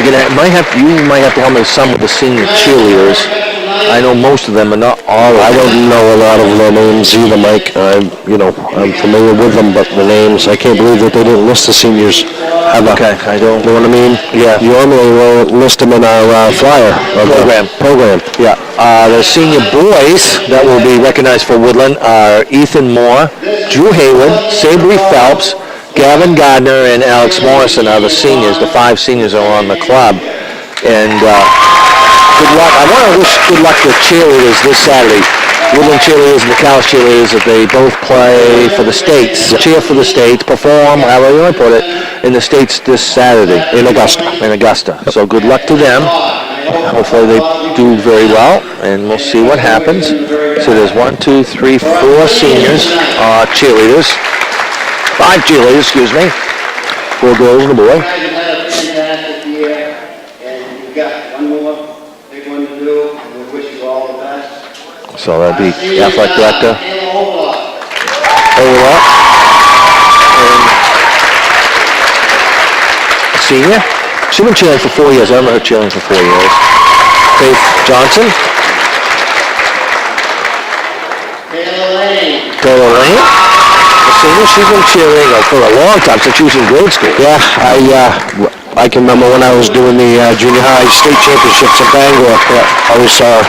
You might have to help me some with the senior cheerleaders. I know most of them, but not all of them. I don't know a lot of their names either, Mike. I'm familiar with them, but the names, I can't believe that they didn't list the seniors. Okay, I don't. You know what I mean? Yeah. Normally we'll list them in our flyer. Program. Yeah. The senior boys that will be recognized for Woodland are Ethan Moore, Drew Haywood, Sabri Phelps, Gavin Gardner, and Alex Morrison are the seniors. The 5 seniors are on the club. And good luck. I want to wish good luck to cheerleaders this Saturday. Woodland cheerleaders and the Calais cheerleaders, that they both play for the States. Cheer for the States, perform, however you want to put it, in the States this Saturday. In Augusta. So good luck to them. Hopefully they do very well, and we'll see what happens. So there's 1, 2, 3, 4 seniors, cheerleaders. 5 cheerleaders, excuse me. 4 girls and a boy. So that'd be the athletic director. Over senior. She's been cheerleading for 4 years. I remember her cheerleading for 4 years. Faith Johnson. Taylor Lane. The senior. She's been cheerleading for a long time, since she was in grade school. Yeah, I can remember when I was doing the junior high state championships at Bangor. I always saw her.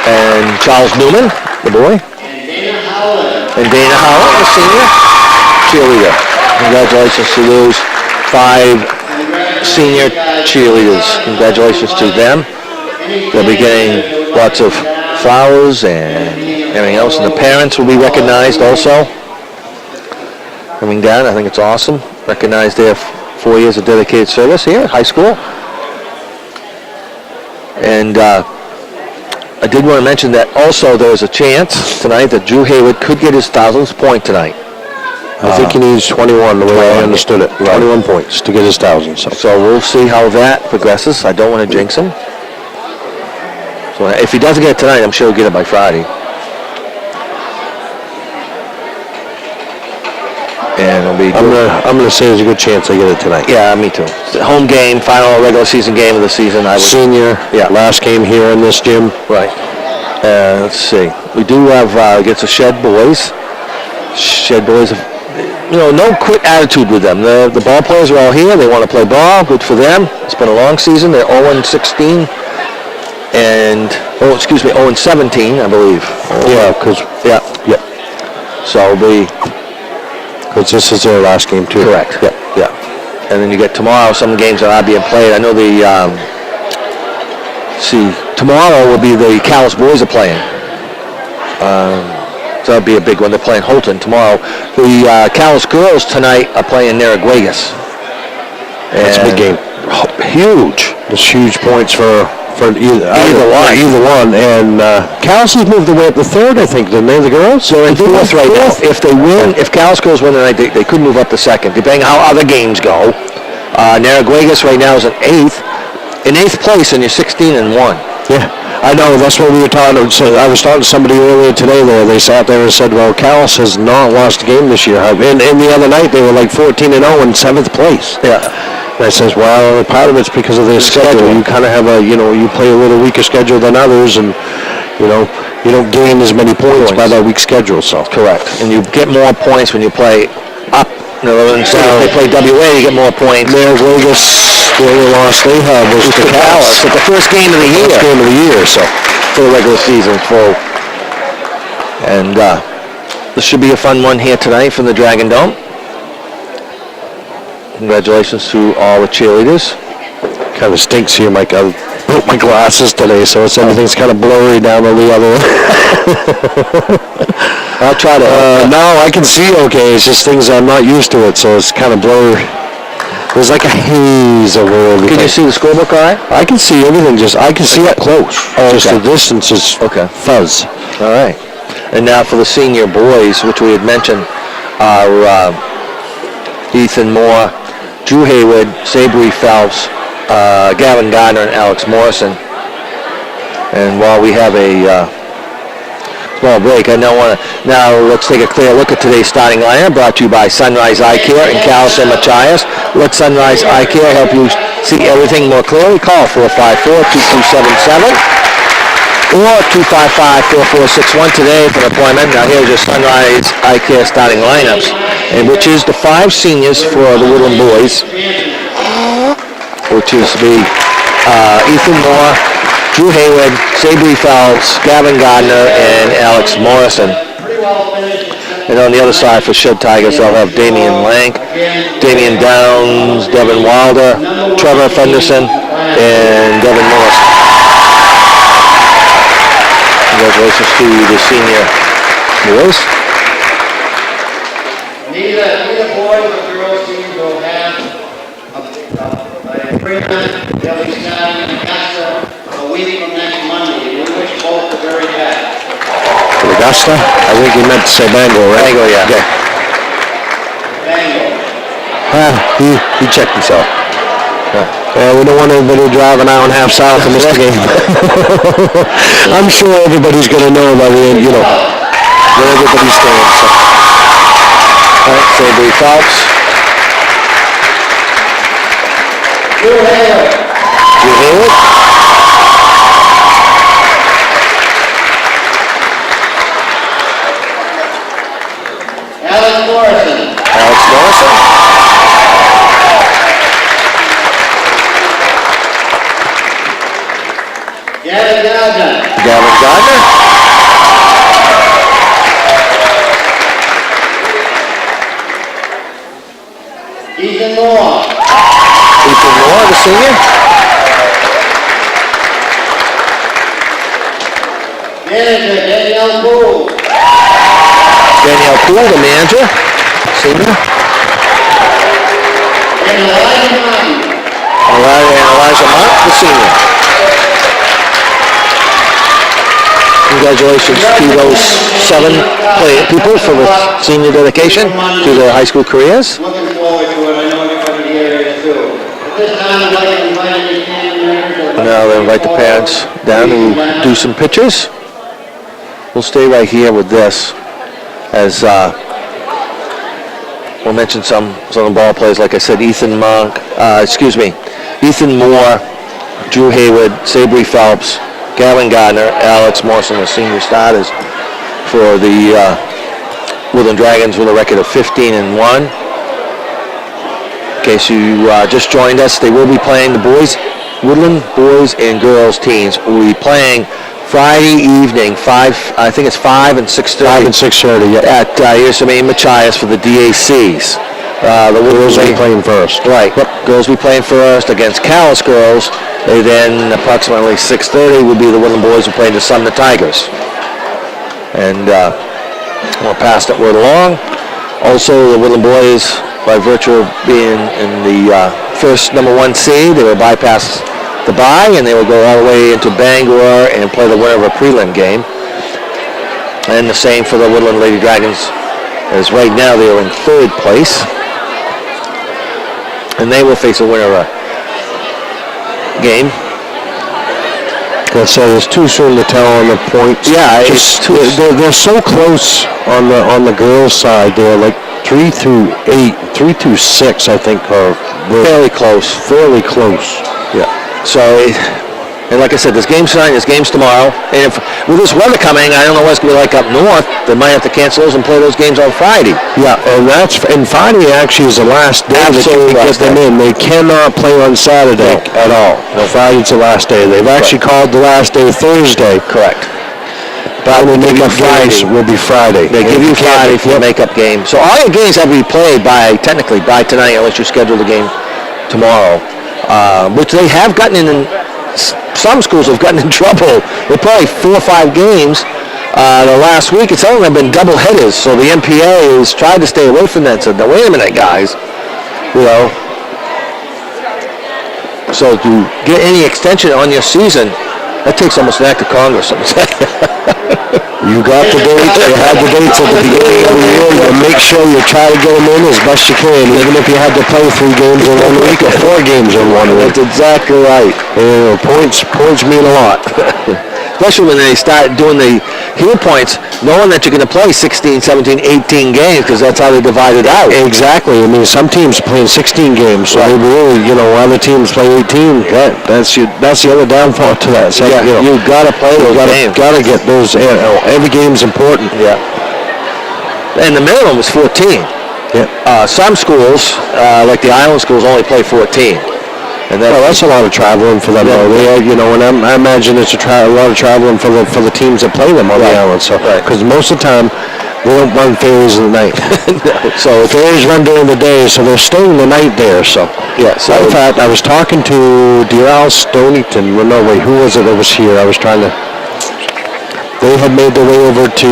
And Charles Newman, the boy. And Dana Howell, the senior cheerleader. Congratulations to those 5 senior cheerleaders. Congratulations to them. They'll be getting lots of flowers and everything else. And the parents will be recognized also. Coming down, I think it's awesome. Recognized their 4 years of dedicated service here at high school. And I did want to mention that also there's a chance tonight that Drew Haywood could get his 1,000th point tonight. I think he needs 21, the way I understood it. 21 points to get his 1,000. So we'll see how that progresses. I don't want to jinx him. So if he doesn't get it tonight, I'm sure he'll get it by Friday. And it'll be I'm gonna say there's a good chance I get it tonight. Yeah, me too. It's the home game, final regular season game of the season. Senior, last game here in this gym. Right. Let's see. We do have against the SHEAD boys. SHEAD boys, no quit attitude with them. The ball players are all here. They want to play ball. Good for them. It's been a long season. They're 0-16 and 0-17, I believe. So because this is their last game too. Correct. Yeah. And then you get tomorrow some games that are being played. I know tomorrow will be the Calais boys are playing. So that'll be a big one. They're playing Holton tomorrow. The Calais girls tonight are playing Narragansett. That's a big game. Huge. There's huge points for either one. And Calais has moved away up the 3rd, I think, didn't they, the girls? They're in 4th right now. If they win, if Calais girls win tonight, they could move up to 2nd, depending on how other games go. Narragansett right now is in 8th place, and you're 16-1. Yeah, I know. That's what we were talking about. So I was talking to somebody earlier today there. They sat there and said, well, Calais has not lost a game this year. And the other night, they were like 14-0 in 7th place. Yeah. And I says, well, part of it's because of their schedule. You kind of have you play a little weaker schedule than others, and, you don't gain as many points by that weak schedule. So correct. And you get more points when you play up. If they play WA, you get more points. Vegas, where they lost, was to Calais. It's the first game of the year. First game of the year, so. For the regular season, full. And this should be a fun one here tonight from the Dragon Dome. Congratulations to all the cheerleaders. Kind of stinks here, Mike. I broke my glasses today, so everything's kind of blurry down on the other one. I'll try to. No, I can see okay. It's just things I'm not used to it, so it's kind of blurry. There's like a haze over everything. Can you see the scorebook all right? I can see everything. I can see up close. Just the distance is fuzz. All right. And now for the senior boys, which we had mentioned, are Ethan Moore, Drew Haywood, Sabri Phelps, Gavin Gardner, and Alex Morrison. And while we have a small break, now let's take a clear look at today's starting lineup, brought to you by Sunrise Eye Care in Calais and Machias. Let Sunrise Eye Care help you see everything more clearly, call 454-2277 or 255-4461 today for an appointment. Now here's your Sunrise Eye Care starting lineups, and which is the 5 seniors for the Woodland boys, which is Ethan Moore, Drew Hayward, Sabri Phelps, Gavin Gardner, and Alex Morrison. And on the other side for SHEAD Tigers, they'll have Damian Lank, Damian Downs, Devin Wilder, Trevor Fenderson, and Devin Morris. Congratulations to the senior boys. Neither boys or girls teams will have a agreement. They'll be starting in Augusta a week from next Monday. We wish both the very best. Augusta? I think he meant to say Bangor, right? Bangor, yeah. Bangor. He checked himself. We don't want anybody driving hour and a half south to miss the game. I'm sure everybody's going to know by the end, where everybody stands. So. All right, Sabri Phelps. Drew Hayward. Drew Hayward. Alex Morrison. Alex Morrison. Gavin Gardner. Gavin Gardner. Ethan Moore. Ethan Moore, the senior. Manager Danielle Poole. Danielle Poole, the manager, senior. And Elijah Martin. Elijah Mott, the senior. Congratulations to those 7 people for the senior dedication to their high school careers. Looking forward to it. I know everybody here is too. At this time, I'd like to invite any family members. Now they invite the parents down to do some pictures. We'll stay right here with this as we'll mention some of the ball players. Like I said, Ethan Moore, Drew Hayward, Sabri Phelps, Gavin Gardner, Alex Morrison, the senior starters for the Woodland Dragons with a record of 15-1. In case you just joined us, they will be playing the Woodland boys and girls teams will be playing Friday evening, 5 and 6:30. 5 and 6:30, yeah. At Yosemite Machias for the DACs. The Girls will be playing first. Right. Yep. Girls will be playing first against Callis girls. They then approximately 6:30 will be the Woodland boys who play the Sumner Tigers. And we'll pass that word along. Also, the Woodland boys, by virtue of being in the first number 1 seed, they will bypass the bye and they will go all the way into Bangor and play the winner of a prelim game. And the same for the Woodland Lady Dragons, as right now they are in 3rd place. And they will face a winner of a game. So it's too soon to tell on the points. Yeah, they're so close on the girls' side. They're like 3 through 8, 3 through 6, I think, are fairly close. Fairly close. Yeah. So, and like I said, there's games tonight, there's games tomorrow. And with this weather coming, I don't know what it's going to be like up north. They might have to cancel those and play those games on Friday. Yeah, and Friday actually is the last day that you can get them in. They cannot play on Saturday at all. No, Friday's the last day. They've actually called the last day Thursday. Correct. But the makeup games will be Friday. They give you Friday for the makeup game. So all your games have to be played technically by tonight, unless you schedule the game tomorrow. Which they have gotten in. Some schools have gotten in trouble. They play 4 or 5 games the last week. It's only been double headers, so the MPA has tried to stay away from that. So now, wait a minute, guys. So to get any extension on your season, that takes almost an act of Congress. You got the dates. You had the dates at the beginning of the year. You make sure you try to get them in as best you can, even if you had to play 3 games in 1 week or 4 games in 1 week. That's exactly right. Points mean a lot. Especially when they start doing the hero points, knowing that you're going to play 16, 17, 18 games, because that's how they divide it out. Exactly. I mean, some teams playing 16 games, so Right. they really, other teams play 18. That's the other downfall to that. So, Yeah, you got to play those games. Got to get those. Every game's important. Yeah. And the minimum is 14. Yeah. Some schools, like the island schools, only play 14. And That's a lot of traveling for them. Yeah. Though. And I imagine it's a lot of traveling for the teams that play them on the island. So, because most of the time they don't run ferries in the night. So ferries run during the day, so they're staying the night there. So, yeah. So in fact, I was talking to Deral Stonington. Well, no, wait, who was it that was here? I was trying to. They had made their way over to.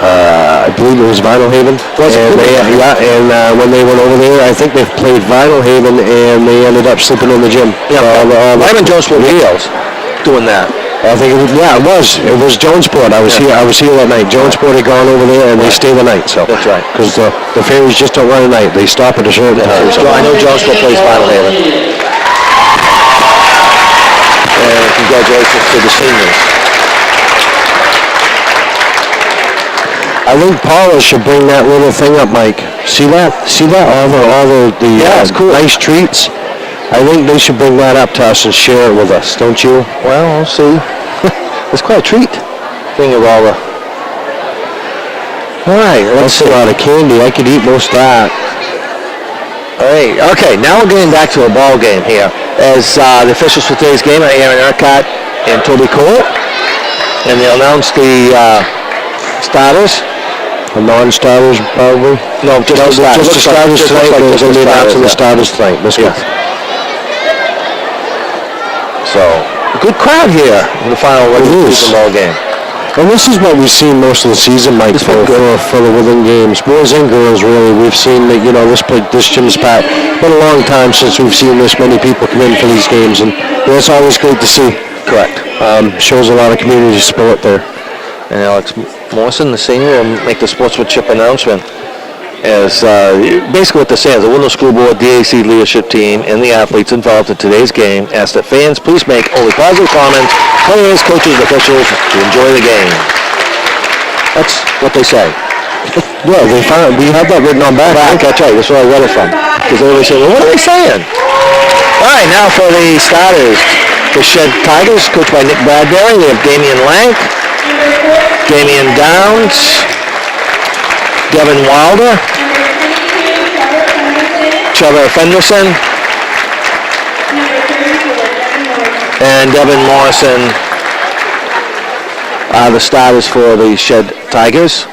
I believe it was Vinyl Haven. When they went over there, I think they played Vinyl Haven, and they ended up sleeping in the gym. Yeah, Lyman Jonesport Wheels doing that. I think it was Jonesport. I was here that night. Jonesport had gone over there, and they stay the night. So that's right. Because the ferries just don't run at night. They stop at a certain time. So I know Jonesport plays Vinyl Haven. And congratulations to the seniors. I think Paula should bring that little thing up, Mike. See that? All the it's cool. Nice treats. I think they should bring that up to us and share it with us, don't you? Well, we'll see. It's quite a treat. Thing of all the. All right, That's a lot of candy. I could eat most of that. All right. Okay, now we're getting back to a ball game here. As the officials for today's game are Aaron Urquhart and Toby Cole, and they'll announce the starters. The non-starters, probably? No, just the starters. Just the starters tonight. There's going to be announcing the starters tonight. So, good crowd here in the final regular season ball game. And this is what we've seen most of the season, Mike, for the Woodland games. Boys and girls, really. We've seen that, this gym's packed. It's been a long time since we've seen this many people come in for these games, and it's always great to see. Correct. Shows a lot of community support there. And Alex Morrison, the senior, will make the sportsmanship announcement. As basically what they're saying is the Woodland School Board, DAC leadership team, and the athletes involved in today's game ask that fans please make only positive comments, players, coaches, officials, to enjoy the game. That's what they say. Yeah, we have that written on back. That's right. That's where I read it from. Because everybody said, well, what are they saying? All right, now for the starters. The Shed Tigers, coached by Nick Bradbury. We have Damian Lank, Damian Downs, Devin Wilder, Trevor Fenderson, and Devin Morrison are the starters for the Shed Tigers.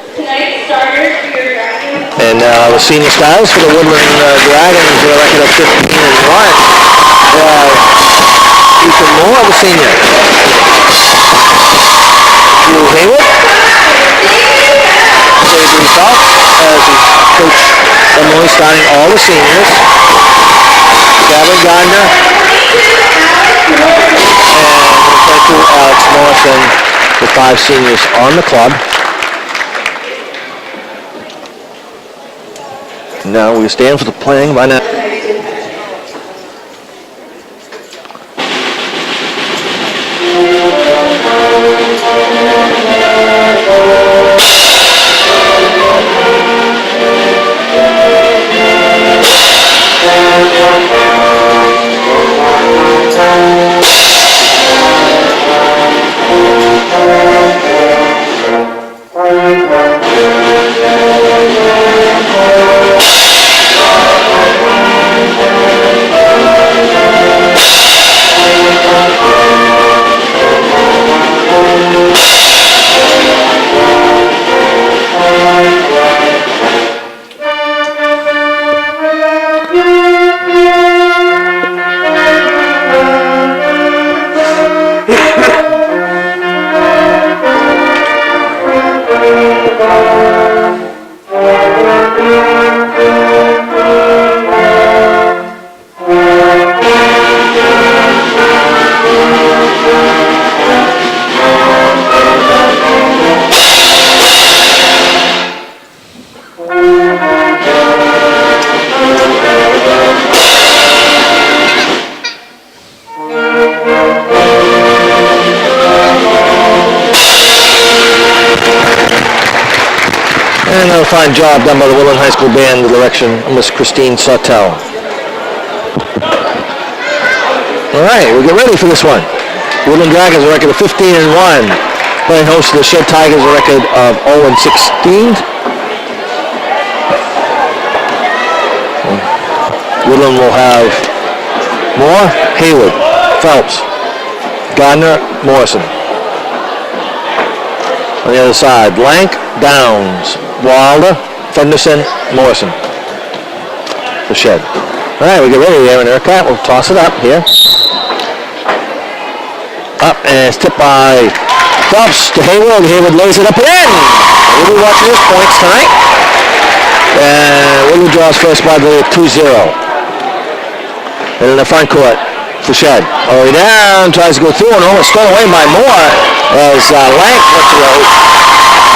And the senior starters for the Woodland Dragons with a record of 15-1. Ethan Moore, the senior. Drew Hayward. Avery Phelps as Coach Emily starting all the seniors. Gavin Gardner. And Alex Morrison, the 5 seniors on the club. Now we stand for the playing by now. fine job done by the Woodland High School Band, the direction of Miss Christine Sautel. All right, we'll get ready for this one. Woodland Dragons a record of 15-1. Playing host to the Shed Tigers a record of 0-16. Woodland will have Moore, Haywood, Phelps, Gardner, Morrison. On the other side, Blank, Downs, Wilder, Fenderson, Morrison. For Shed. All right, we get ready there in Urquhart. We'll toss it up here. Up, and it's tipped by Phelps to Haywood. Haywood lays it up and in. We'll be watching his points tonight. And Woodland draws first by the 2-0. And in the front court for Shed. All the way down, tries to go through and almost stolen away by Moore as Lank went through.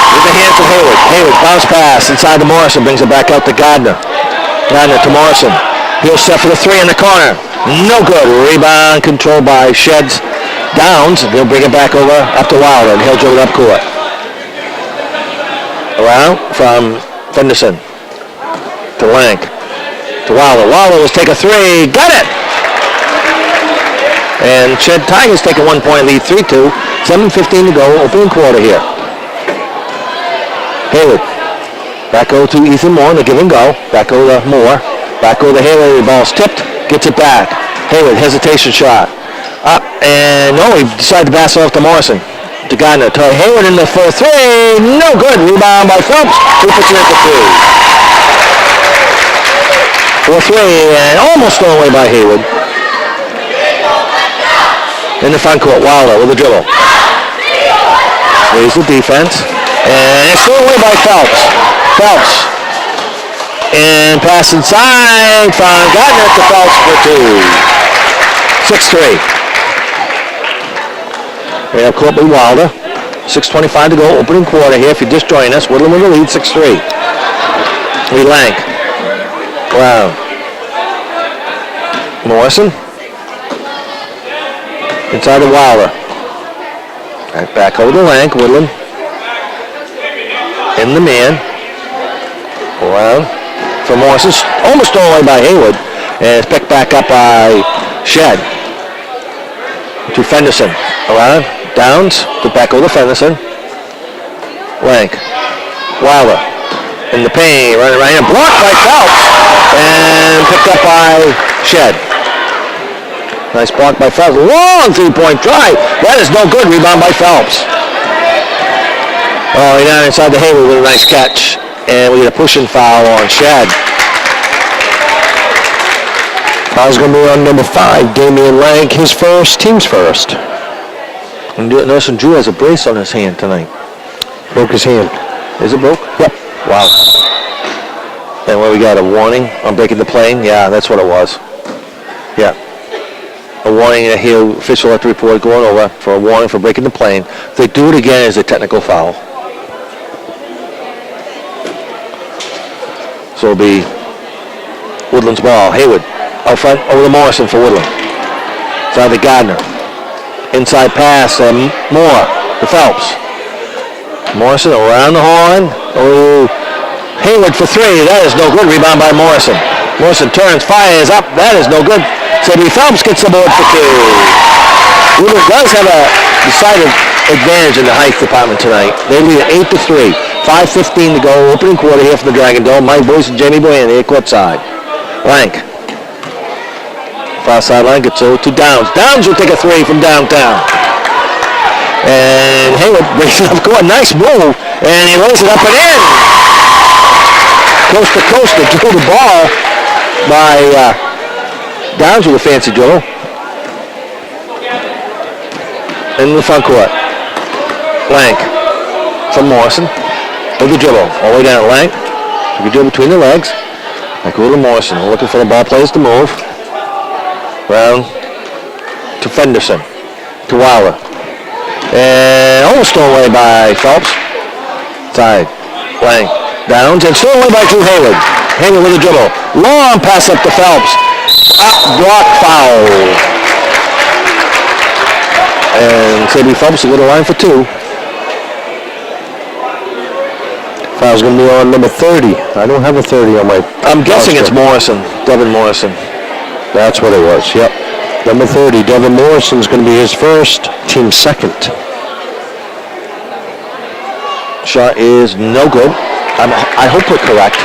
With the hand to Haywood. Haywood, bounce pass inside to Morrison, brings it back out to Gardner. Gardner to Morrison. He'll set for the three in the corner. No good. Rebound controlled by Shed's Downs. He'll bring it back over up to Wilder, and he'll dribble it up court. Around from Fenderson to Lank. To Wilder. Wilder was take a three. Got it! And Shed Tigers take a 1-point lead, 3-2. 7:15 to go, opening quarter here. Haywood. Back over to Ethan Moore, the give and go. Back over to Moore. Back over to Haywood, the ball's tipped. Gets it back. Haywood, hesitation shot. Up, and no, he decided to pass it off to Morrison. To Gardner. To Haywood in the for three. No good. Rebound by Phelps. Who puts it in for two. For three, and almost thrown away by Haywood. In the front court, Wilder with a dribble. Raise the defense. And it's thrown away by Phelps. Phelps. And pass inside from Gardner to Phelps for two. 6-3. We have court with Wilder. 6:25 to go, opening quarter here. If you just join us, Woodland with the lead, 6-3. We Lank. Brown. Morrison. Inside of Wilder. Right back over to Lank. Woodland. In the man. Around. For Morrison. Almost thrown away by Haywood. And it's picked back up by Shed. To Fenderson. Around. Downs. Put back over to Fenderson. Lank. Wilder. In the paint. Running right in. Blocked by Phelps. And picked up by Shed. Nice block by Phelps. Long three-point try. That is no good. Rebound by Phelps. Oh, down inside the Haywood with a nice catch. And we get a pushing foul on Shed. Foul's going to be on number 5, Damian Lank, his first, team's first. And notice Drew has a brace on his hand tonight. Broke his hand. Is it broke? Yep. Wow. And what we got, a warning on breaking the plane? Yeah, that's what it was. Yeah. A warning here, official at the report going over for a warning for breaking the plane. If they do it again, it's a technical foul. So it'll be Woodland's ball. Haywood out front over to Morrison for Woodland. Inside to Gardner. Inside pass and Moore to Phelps. Morrison around the horn. Oh, Haywood for three. That is no good. Rebound by Morrison. Morrison turns, fires up. That is no good. Sadie Phelps gets the board for two. Woodland does have a decided advantage in the height department tonight. They lead at 8-3. 5:15 to go. Opening quarter here for the Dragon Dome. Mike Boyce and Jamie Boyan on the court side. Lank. Far sideline gets over to Downs. Downs will take a three from downtown. And Haywood brings it up court. Nice move. And he lays it up and in. Coast to coast to throw the ball by Downs with a fancy dribble. In the front court. Lank from Morrison. With the dribble. All the way down to Lank. Took a dribble between the legs. Like a little Morrison. We're looking for the ball players to move. Round to Fenderson. To Wilder. And almost thrown away by Phelps. Side. Lank. Downs. And thrown away by Drew Haywood. Haywood with a dribble. Long pass up to Phelps. Up. Block foul. And Sadie Phelps will go to line for two. Foul's going to be on number 30. I don't have a 30 on my... I'm guessing it's Morrison, Devin Morrison. That's what it was, yep. Number 30, Devin Morrison's going to be his first, team second. Shot is no good. I hope we're correct.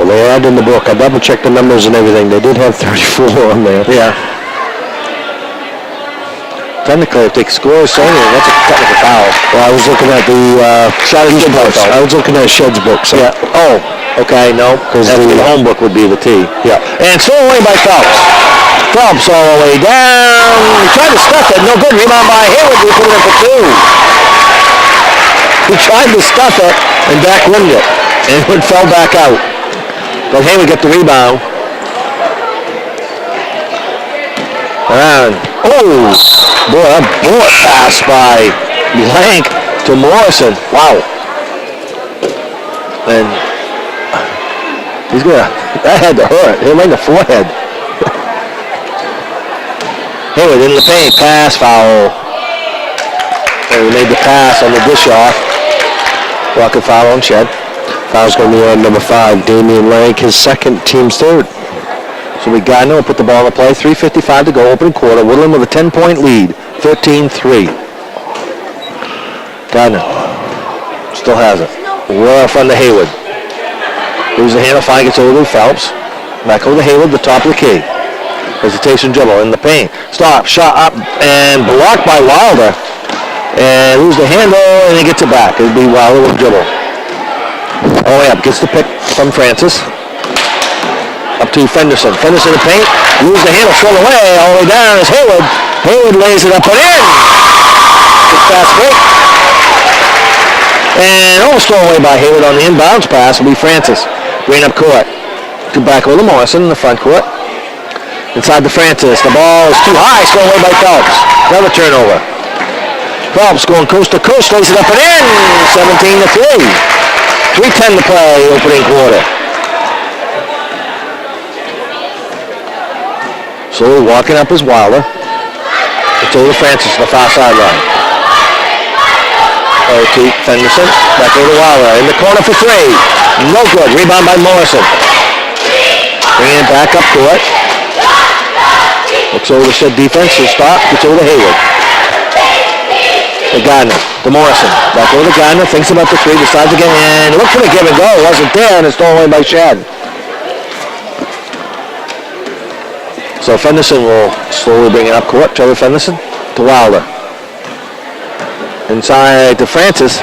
Well, they had in the book. I double-checked the numbers and everything. They did have 34 on there. Yeah. Technically, if they score saying that's a technical foul. Well, I was looking at the Shed's book. I was looking at Shed's book. So. Yeah. Oh, okay, no, because the home book would be the T. Yeah. And thrown away by Phelps. Phelps all the way down. He tried to stuff it. No good. Rebound by Hayward. We put it in for two. He tried to stuff it and back-winded it. And it fell back out. But Hayward got the rebound. And, oh, boy, that bullet pass by Blank to Morrison. Wow. And he's gonna, that had to hurt. Hit right in the forehead. Hayward in the paint, pass foul. And he made the pass on the dish off. Walker foul on Shed. Foul's going to be on number 5, Damian Lank, his second, team's third. So we got no put the ball in play. 3:55 to go, opening quarter. Woodland with a 10-point lead, 13-3. Gardner still has it. Well from the Hayward. Loses the handle, fine, gets over to Phelps. Back over to Hayward, the top of the key. Hesitation dribble in the paint. Stop, shot up, and blocked by Wilder. And lose the handle, and he gets it back. It'll be Wilder with dribble. Oh, yeah, gets the pick from Francis. Up to Fenderson. Fenderson in the paint. Lose the handle, thrown away. All the way down is Hayward. Hayward lays it up and in. Good fast break. And almost thrown away by Hayward on the inbounds pass will be Francis. Bring up court. To back over to Morrison in the front court. Inside to Francis. The ball is too high. It's thrown away by Phelps. Another turnover. Phelps going coast to coast. Lays it up and in. 17-3. 3:10 to play, opening quarter. Slowly walking up is Wilder. It's over to Francis on the far sideline. To Fenderson. Back over to Wilder. In the corner for three. No good. Rebound by Morrison. Bringing it back up court. Looks over the Shed defense. He'll stop. Gets over to Hayward. To Gardner. To Morrison. Back over to Gardner. Thinks about the three. Decides again. And look for the give and go. Wasn't there. And it's stolen away by Shed. So Fenderson will slowly bring it up court. Trevor Fenderson to Wilder. Inside to Francis.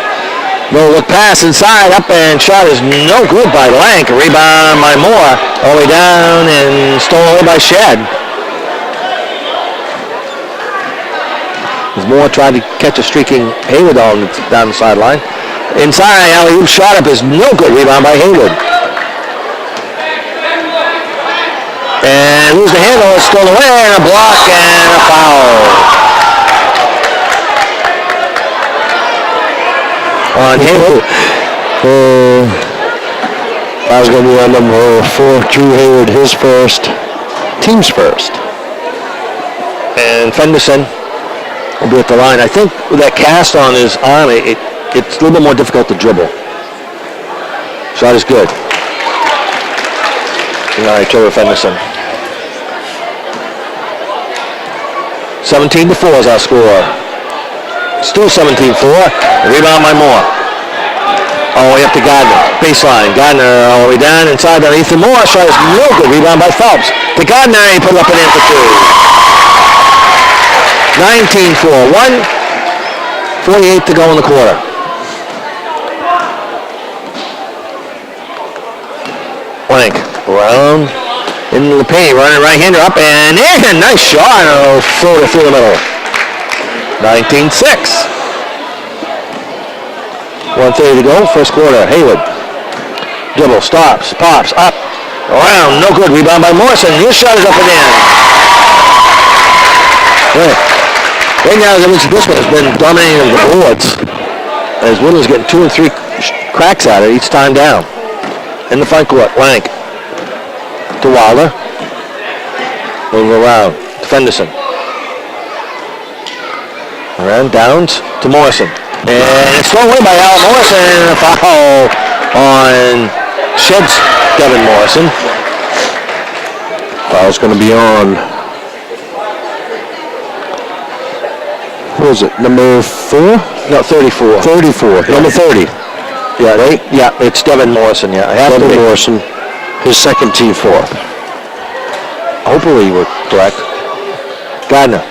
No look pass inside. Up and shot is no good by Lank. A rebound by Moore. All the way down and stolen away by Shed. As Moore tried to catch a streaking Hayward down the sideline. Inside, alley-oop shot up is no good. Rebound by Hayward. And lose the handle. It's stolen away and a block and a foul. On Hayward. I was going to be on number 4, Drew Hayward, his first, team's first. And Fenderson will be at the line. I think with that cast on his arm, it's a little bit more difficult to dribble. Shot is good. All right, Trevor Fenderson. 17-4 is our score. Still 17-4. Rebound by Moore. All the way up to Gardner. Baseline. Gardner all the way down inside on Ethan Moore. Shot is no good. Rebound by Phelps. To Gardner. He put it up and in for two. 19-4. 1:48 to go in the quarter. Blank. Around into the paint. Running right-hander up and in. Nice shot. Oh, floater through the middle. 19-6. 1:30 to go, first quarter. Hayward. Dribble, stops, pops, up, around, no good. Rebound by Morrison. His shot is up and in. Right now, this one has been dominating the boards. As Woodland's getting 2 and 3 cracks at it each time down. In the front court, Lank. To Wilder. Move around to Fenderson. Around, Downs to Morrison. And it's thrown away by Al Morrison, and a foul on Shead's Devin Morrison. Foul's going to be on. What was it? Number 4? No, 34. 34. Number 30. Yeah, yeah, it's Devin Morrison, yeah. I have to Devin be. Morrison, his second team fourth. Hopefully you were correct. Gardner.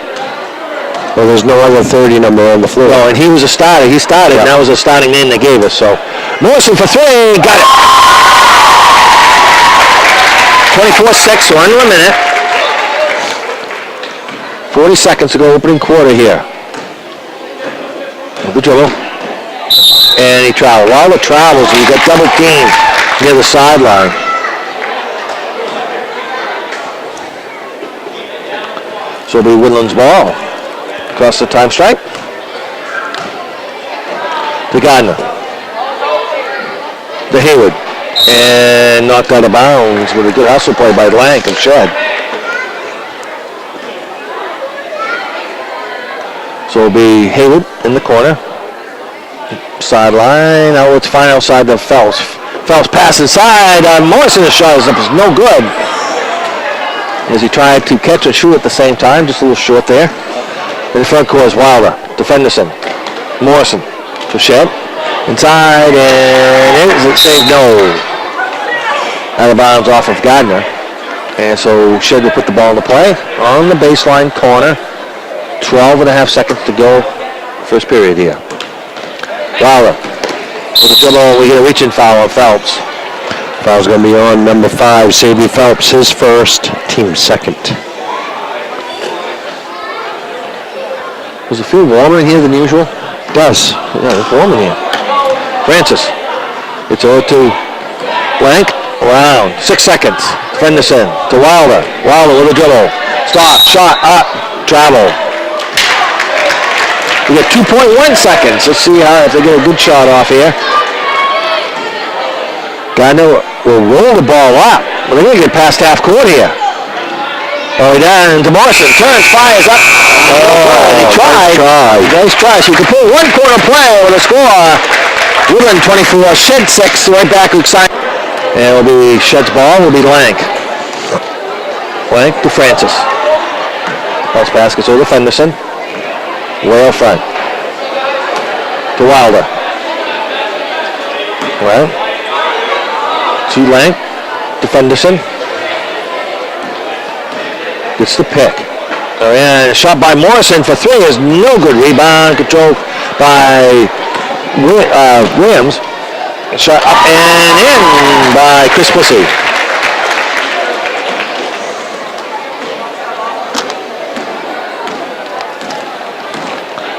Well, there's no other 30 number on the floor. No, and he was a starter. He started, and that was a starting name they gave us. So Morrison for three, got it. 24-6, we're under a minute. 40 seconds to go, opening quarter here. The dribble. And he travels. While the travels, he got double teamed near the sideline. So it'll be Woodland's ball. Across the time stripe. To Gardner. To Hayward. And knocked out of bounds with a good hustle play by Lank of Shed. So it'll be Hayward in the corner. Sideline. Now it's fine outside the Phelps. Phelps pass inside. Morrison's shot is no good. As he tried to catch and shoot at the same time. Just a little short there. In the front court is Wilder to Fenderson. Morrison to Shed. Inside, and it is saved no. Out of bounds off of Gardner. And so Shed will put the ball into play on the baseline corner. 12.5 seconds to go. First period here. Wilder with the dribble. We get a reach-in foul on Phelps. Foul's going to be on number 5, Sadie Phelps, his first, team second. Does it feel warmer in here than usual? It does. Yeah, it's warm in here. Francis. It's 0-2. Blank. Around. 6 seconds. Fenderson to Wilder. Wilder with a dribble. Stop. Shot. Up. Travel. We got 2.1 seconds. Let's see if they get a good shot off here. Gardner will roll the ball up. But they're going to get past half court here. Oh, down to Morrison. Turns, fires up. Oh, he tried. Nice try. So you can pull one quarter play with a score. Woodland 24, Shed 6, right back excited. And it'll be Shed's ball, will be Lank. Lank to Francis. Pass baskets over to Fenderson. Way up front. To Wilder. Well, to Lank. To Fenderson. Gets the pick. Oh, yeah, a shot by Morrison for three is no good. Rebound controlled by Williams. A shot up and in by Chris Pussy.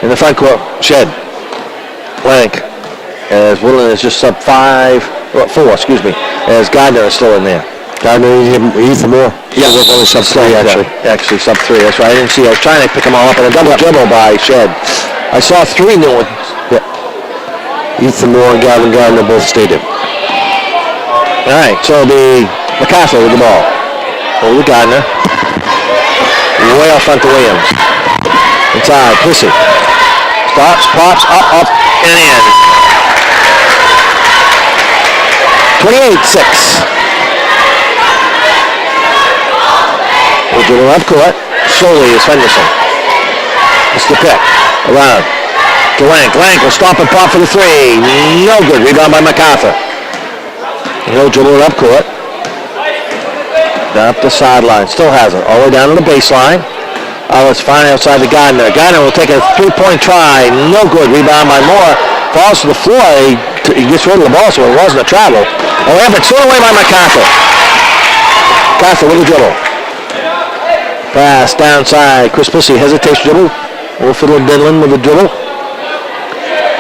In the front court, Shed. Lank. As Woodland is just sub 4, excuse me. As Gardner is still in there. Gardner, Ethan Moore. Yeah, we're only sub 3 actually. Actually, sub 3. That's right. I didn't see. I was trying to pick them all up, and a double dribble by Shed. I saw 3 new ones. Yeah. Ethan Moore and Gavin Gardner both stayed in. All right, so it'll be MacArthur with the ball. Over to Gardner. Way off front to Williams. Inside, Pussy. Stops, pops, up, and in. 28-6. We'll do the left court. Solely is Fenderson. It's the pick. Around. To Lank. Lank will stop and pop for the 3. No good. Rebound by MacArthur. He'll dribble it up court. Down up the sideline. Still has it. All the way down to the baseline. It's finally outside to Gardner. Gardner will take a 3-point try. No good. Rebound by Moore. Falls to the floor. He gets rid of the ball, so it wasn't a travel. Oh, yeah, but thrown away by MacArthur. MacArthur with the dribble. Pass downside. Chris Pussy hesitates dribble. Wolfiddle Dinland with the dribble.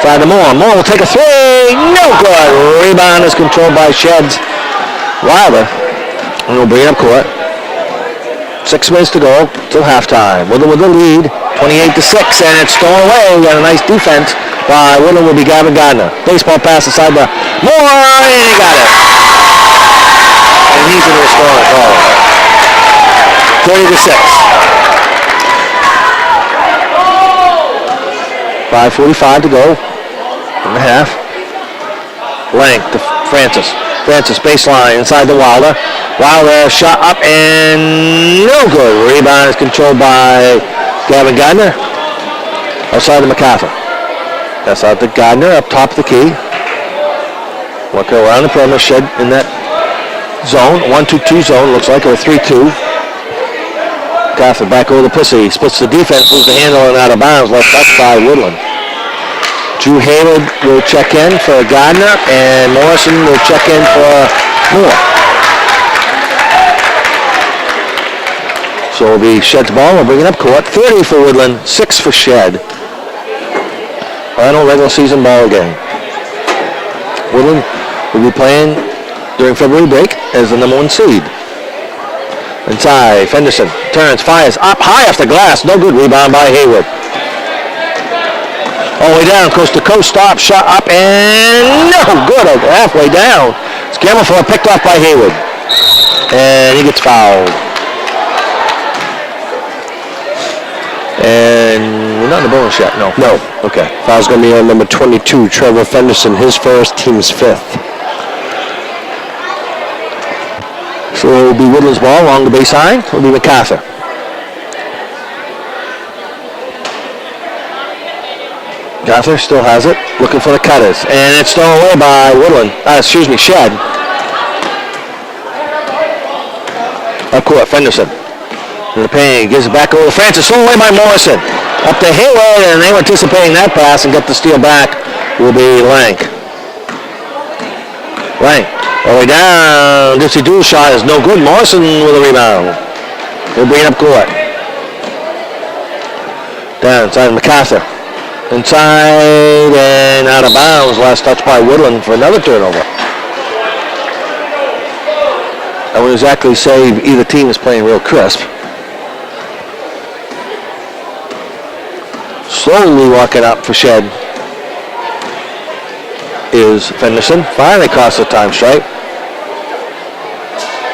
Side to Moore. Moore will take a 3. No good. Rebound is controlled by Sheds. Wilder. And we'll bring it up court. 6 minutes to go till halftime. Woodland with the lead. 28-6. And it's thrown away. We got a nice defense by Woodland will be Gavin Gardner. Baseball pass inside to Moore. And he got it. And he's in the scoring call. 30-6. 5:45 to go. in the half. Lang to Francis. Francis baseline inside the Wilder. Wilder shot up and no good. Rebound is controlled by Gavin Gardner. Outside to MacArthur. That's out to Gardner up top of the key. Working around the perimeter, Shed in that zone. 1-2-2 zone, looks like, or 3-2. MacArthur back over the pussy. Splits the defense, moves the handle and out of bounds. Left touch by Woodland. Drew Hayward will check in for Gardner, and Morrison will check in for Moore. So it'll be Shed's ball. We'll bring it up court. 30 for Woodland, 6 for Shed. Final regular season ball game. Woodland will be playing during February break as the number 1 seed. Inside, Fenderson turns, fires up high off the glass. No good. Rebound by Hayward. All the way down, coast to coast, stop, shot up, and no good. Halfway down. Scramble for a picked off by Hayward. And he gets fouled. And we're not in the bonus yet, no. No. Okay. Foul's going to be on number 22, Trevor Fenderson, his first, team's 5th. So it'll be Woodland's ball along the baseline. It'll be MacArthur. MacArthur still has it, looking for the cutters. And it's thrown away by Woodland. Shed. Up court, Fenderson. In the paint, gives it back over to Francis. Thrown away by Morrison. Up to Hayward, and they were anticipating that pass and get the steal back. Will be Lank. Lank. All the way down. Dipsy dual shot is no good. Morrison with a rebound. He'll bring it up court. Down inside MacArthur. Inside and out of bounds. Last touch by Woodland for another turnover. I wouldn't exactly say either team is playing real crisp. Slowly walking up for Shed is Fenderson. Finally costs a time strike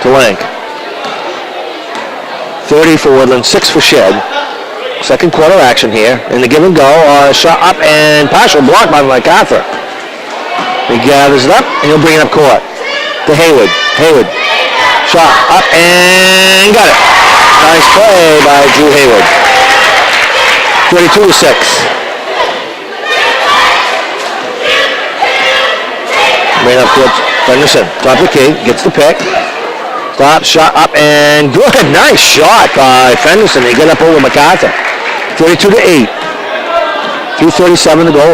to Lank. 30 for Woodland, 6 for Shed. Second quarter action here. In the give and go, shot up and partial block by MacArthur. He gathers it up and he'll bring it up court to Hayward. Hayward, shot up and got it. Nice play by Drew Hayward. 32-6. Bring it up court. Fenderson, top of the key, gets the pick. Stop, shot up and good. Nice shot by Fenderson. They get up over MacArthur. 32-8. 3:37 to go,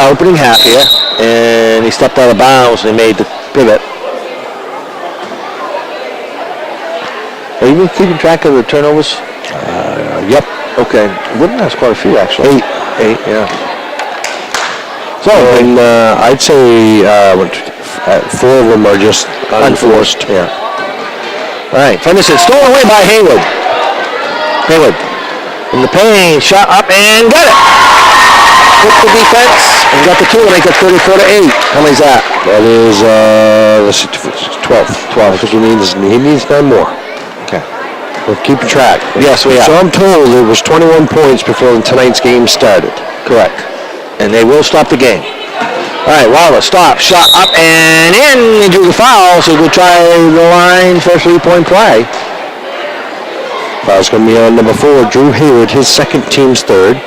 opening half here. And he stepped out of bounds and he made the pivot. Are you keeping track of the turnovers? Yep. Okay. Wouldn't that's quite a few actually. 8, yeah. So, and I'd say 4 of them are just unforced. Yeah. All right, Fenderson stolen away by Hayward. Hayward in the paint, shot up and got it. Hit the defense and got the 2 to make it 34-8. How many's that? That is, let's see, 12. Because he needs 9 more. Okay. We're keeping track. Yes, we are. So I'm told it was 21 points before tonight's game started. Correct. And they will stop the game. All right, Wilder, stop, shot up and in. He drew the foul, so we'll try the line for a 3-point play. Foul's going to be on number 4, Drew Hayward, his second, team's 3rd.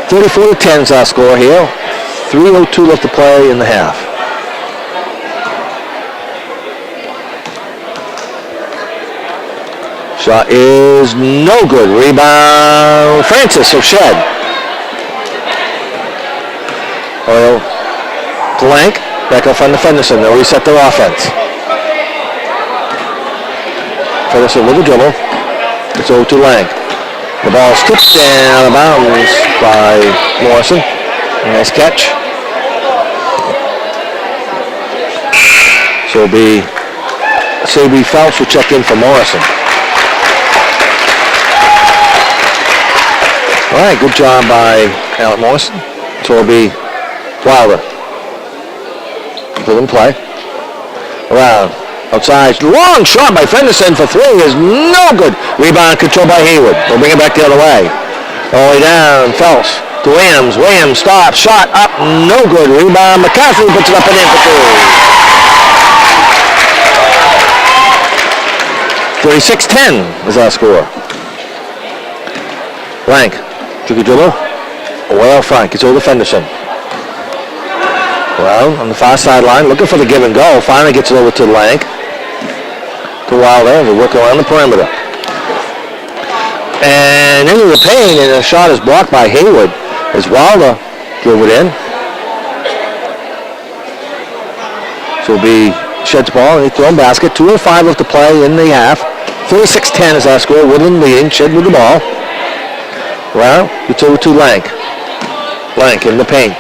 34-10 is our score here. 3:02 left to play in the half. Shot is no good. Rebound, Francis of Shed. Oil to Lank, back up on the Fenderson. They'll reset their offense. Fenderson with a dribble. It's over to Lank. The ball stripped and out of bounds by Morrison. Nice catch. So it'll be Sabri Phelps will check in for Morrison. All right, good job by Alec Morrison. So it'll be Wilder. Put in play. Around. Outside. Long shot by Fenderson for 3 is no good. Rebound controlled by Hayward. They'll bring it back the other way. All the way down. Phelps. to Williams. Williams stops, shot up, no good. Rebound, McCaffrey puts it up and in for 2. 36-10 is our score. Blank. Took a dribble. Well out front. Gets over to Fenderson. Well, on the far sideline, looking for the give and go. Finally gets it over to Lank. To Wilder. They're working around the perimeter. And into the paint, and the shot is blocked by Hayward as Wilder drove it in. So it'll be Shead's ball, and he thrown basket. 2:05 left to play in the half. 36-10 is our score. Woodland leading. Shed with the ball. Well, it's over to Lank. Lank in the paint.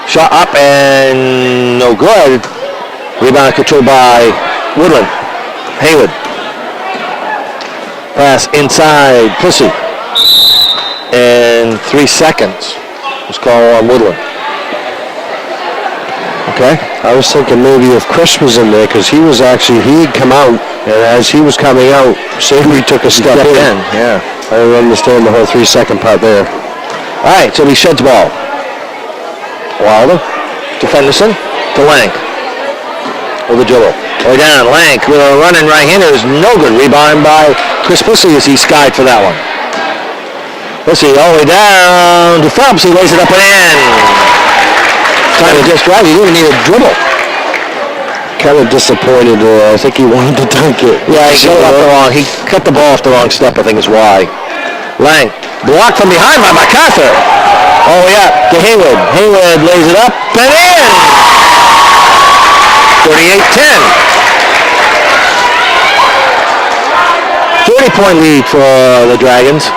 Shot up and no good. Rebound controlled by Woodland. Hayward. Pass inside. Plissy. And 3 seconds was called on Woodland. Okay. I was thinking maybe if Chris was in there, because he'd come out, and as he was coming out, Savory took a step in. Yeah. I don't understand the whole 3 second part there. All right, so he Shed's ball. Wilder to Fenderson to Lank. With the dribble. Way down. Lank with a running right-hander is no good. Rebound by Chris Plissy as he skied for that one. Plissy all the way down to Phelps. He lays it up and in. Time to just drive. You didn't even need a dribble. Kind of disappointed. I think he wanted to dunk it. Yeah, he cut the ball off the wrong step, I think is why. Lang, blocked from behind by MacArthur. Oh, yeah, to Hayward. Hayward lays it up and in. 38-10. 30-point lead for the Dragons.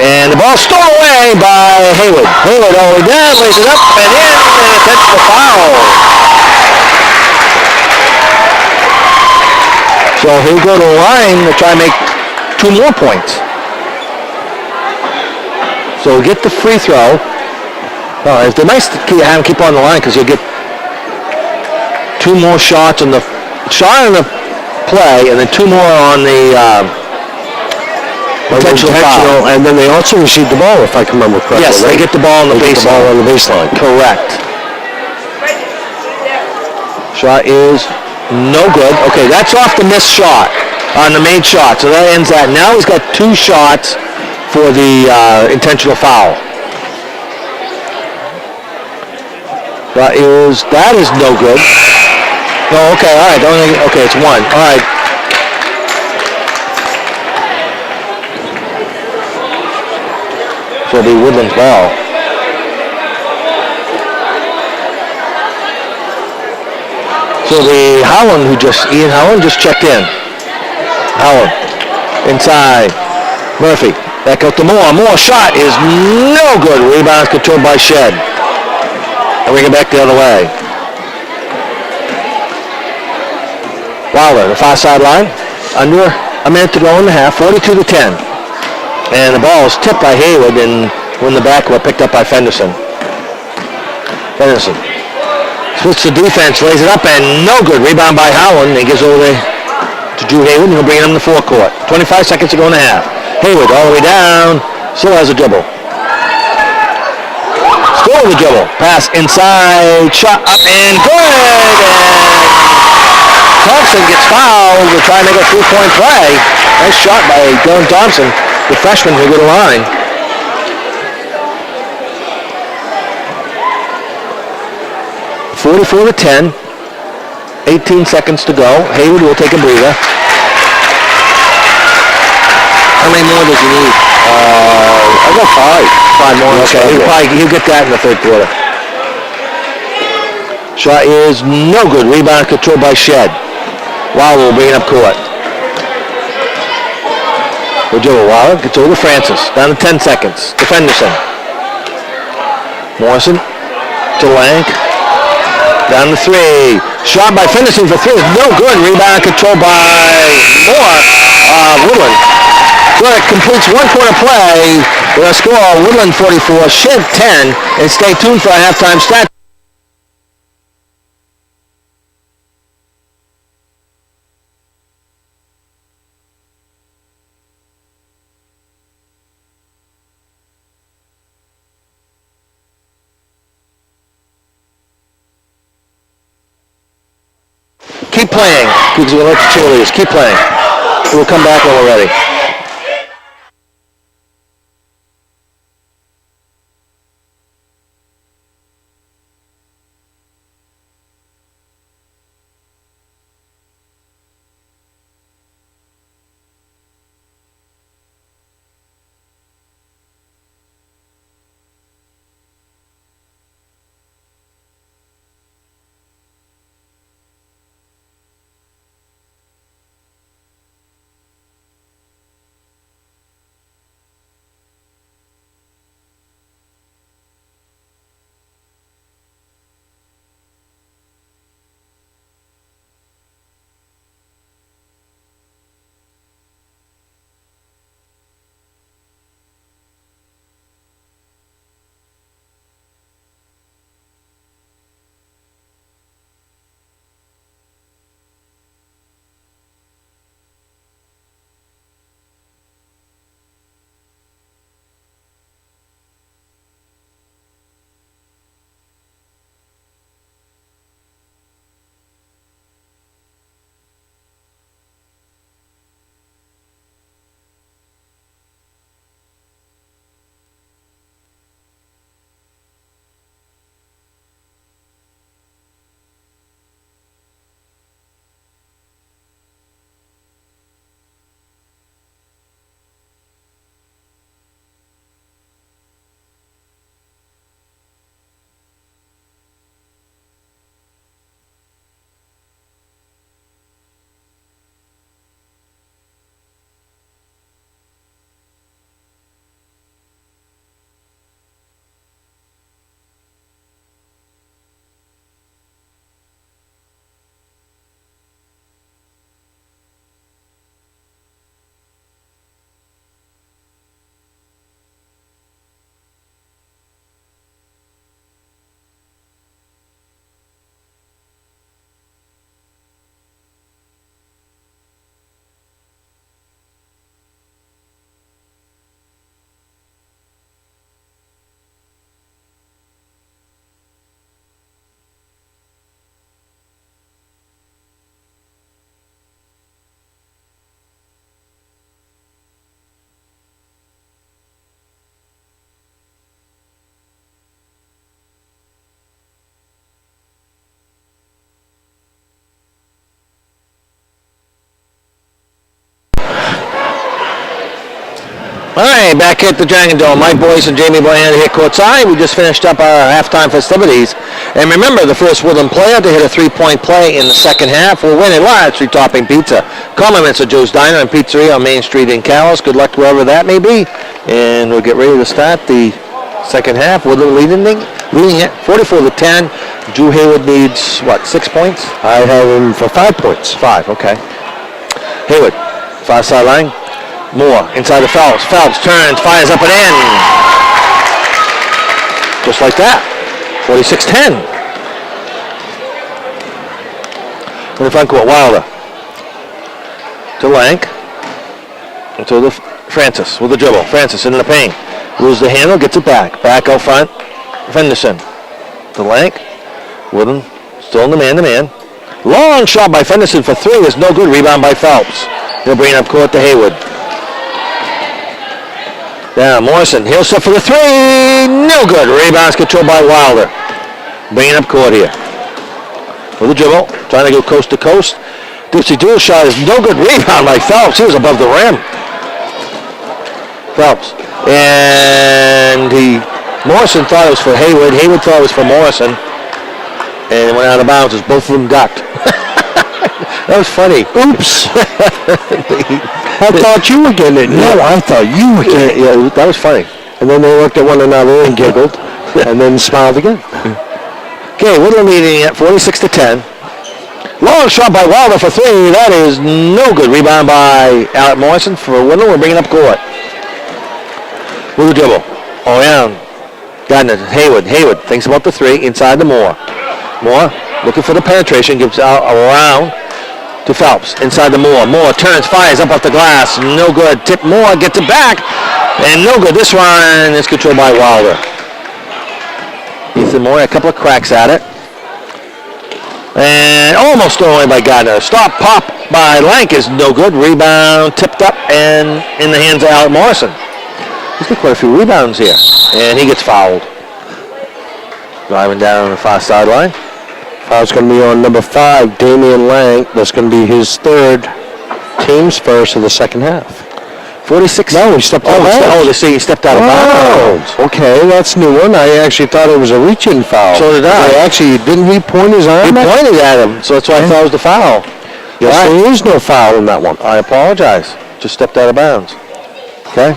And the ball stolen away by Hayward. Hayward all the way down, lays it up and in, and attempts the foul. So he'll go to the line to try and make 2 more points. So get the free throw. If they might have him keep on the line because you'll get 2 more shots on the shot on the play and then 2 more on the intentional foul. And then they also received the ball, if I can remember correctly. Yes, they get the ball on the baseline. Correct. Shot is no good. Okay, that's off the missed shot on the made shot. So that ends that. Now he's got 2 shots for the intentional foul. That is no good. No, okay, all right. Okay, it's 1. All right. So it'll be Woodland's ball. So the Ian Howland just checked in. Howland inside. Murphy. Back out to Moore. Moore shot is no good. Rebound controlled by Shed. And bring it back the other way. Wilder, the far sideline. Under a minute to go in the half. 42-10. And the ball is tipped by Hayward and when the back were picked up by Fenderson. Fenderson. Splits the defense, lays it up, and no good. Rebound by Howland. He gives over to Drew Hayward, and he'll bring it in the forecourt. 25 seconds to go in the half. Hayward all the way down. Still has a dribble. Still with the dribble. Pass inside. Shot up and good. And Thompson gets fouled to try and make a 3-point play. Nice shot by Dylan Thompson, the freshman who go to line. (44-10). 18 seconds to go. Hayward will take a breather. How many more does he need? I got 5. 5 more. Okay, he'll get that in the 3rd quarter. Shot is no good. Rebound controlled by Shed. Wilder will bring it up court. Wilder gets over to Francis. Down to 10 seconds. To Fenderson. Morrison to Lank. Down to 3. Shot by Fenderson for 3 is no good. Rebound controlled by Woodland. So it completes 1 quarter play with a score of Woodland 44, Shed 10. And stay tuned for a halftime stat. Keep playing. Because we'll let the cheerleaders. Keep playing. We'll come back when we're ready. All right, back at the Dragon Dome. Mike Boyce and Jamie Boyan here courtside. We just finished up our halftime festivities. And remember, the first Woodland player to hit a three-point play in the second half will win a large three-topping pizza. Compliments of Joe's Diner and Pizzeria on Main Street in Calais. Good luck wherever that may be. And we'll get ready to start the second half. Woodland leading it 44-10. Drew Hayward needs, 6 points? I have him for 5 points. 5, okay. Hayward, far sideline. Moore inside the Phelps. Phelps turns, fires up and in. Just like that. 46-10. In the front court, Wilder. To Lank. And to the Francis with the dribble. Francis into the paint. Loses the handle, gets it back. Back out front. Fenderson. To Lank. Woodland still in the man-to-man. Long shot by Fenderson for 3 is no good. Rebound by Phelps. He'll bring it up court to Hayward. Down, Morrison, he'll set for the 3, no good. Rebounds controlled by Wilder. Bringing up court here. With the dribble, trying to go coast to coast. Dipsy dual shot is no good. Rebound by Phelps, he was above the rim. Phelps, and Morrison thought it was for Hayward. Hayward thought it was for Morrison. And it went out of bounds as both of them ducked. That was funny. Oops. I thought you were getting it. No, I thought you were getting it. Yeah, that was funny. And then they looked at one another and giggled, and then smiled again. Okay, Woodland leading at 46-10. Long shot by Wilder for 3. That is no good. Rebound by Alec Morrison for Woodland. We're bringing up court. With the dribble. Oh, yeah. Gardner, Hayward. Hayward thinks about the 3 inside the Moore. Moore looking for the penetration. Gives out around to Phelps. Inside the Moore. Moore turns, fires up off the glass. No good. Tip Moore, gets it back. And no good. This one is controlled by Wilder. Ethan Moore, a couple of cracks at it. And almost thrown away by Gardner. Stop, pop by Lank is no good. Rebound tipped up and in the hands of Alec Morrison. He's got quite a few rebounds here. And he gets fouled. Driving down on the far sideline. Foul's going to be on number 5, Damian Lank. That's going to be his third, team's first of the second half. 46. No, he stepped out of bounds. He stepped out of bounds. Okay, that's a new one. I actually thought it was a reach-in foul. So did I. Didn't he point his arm? He pointed at him, so that's why I thought it was the foul. Yes, Right. there is no foul in that one. I apologize. Just stepped out of bounds. Okay.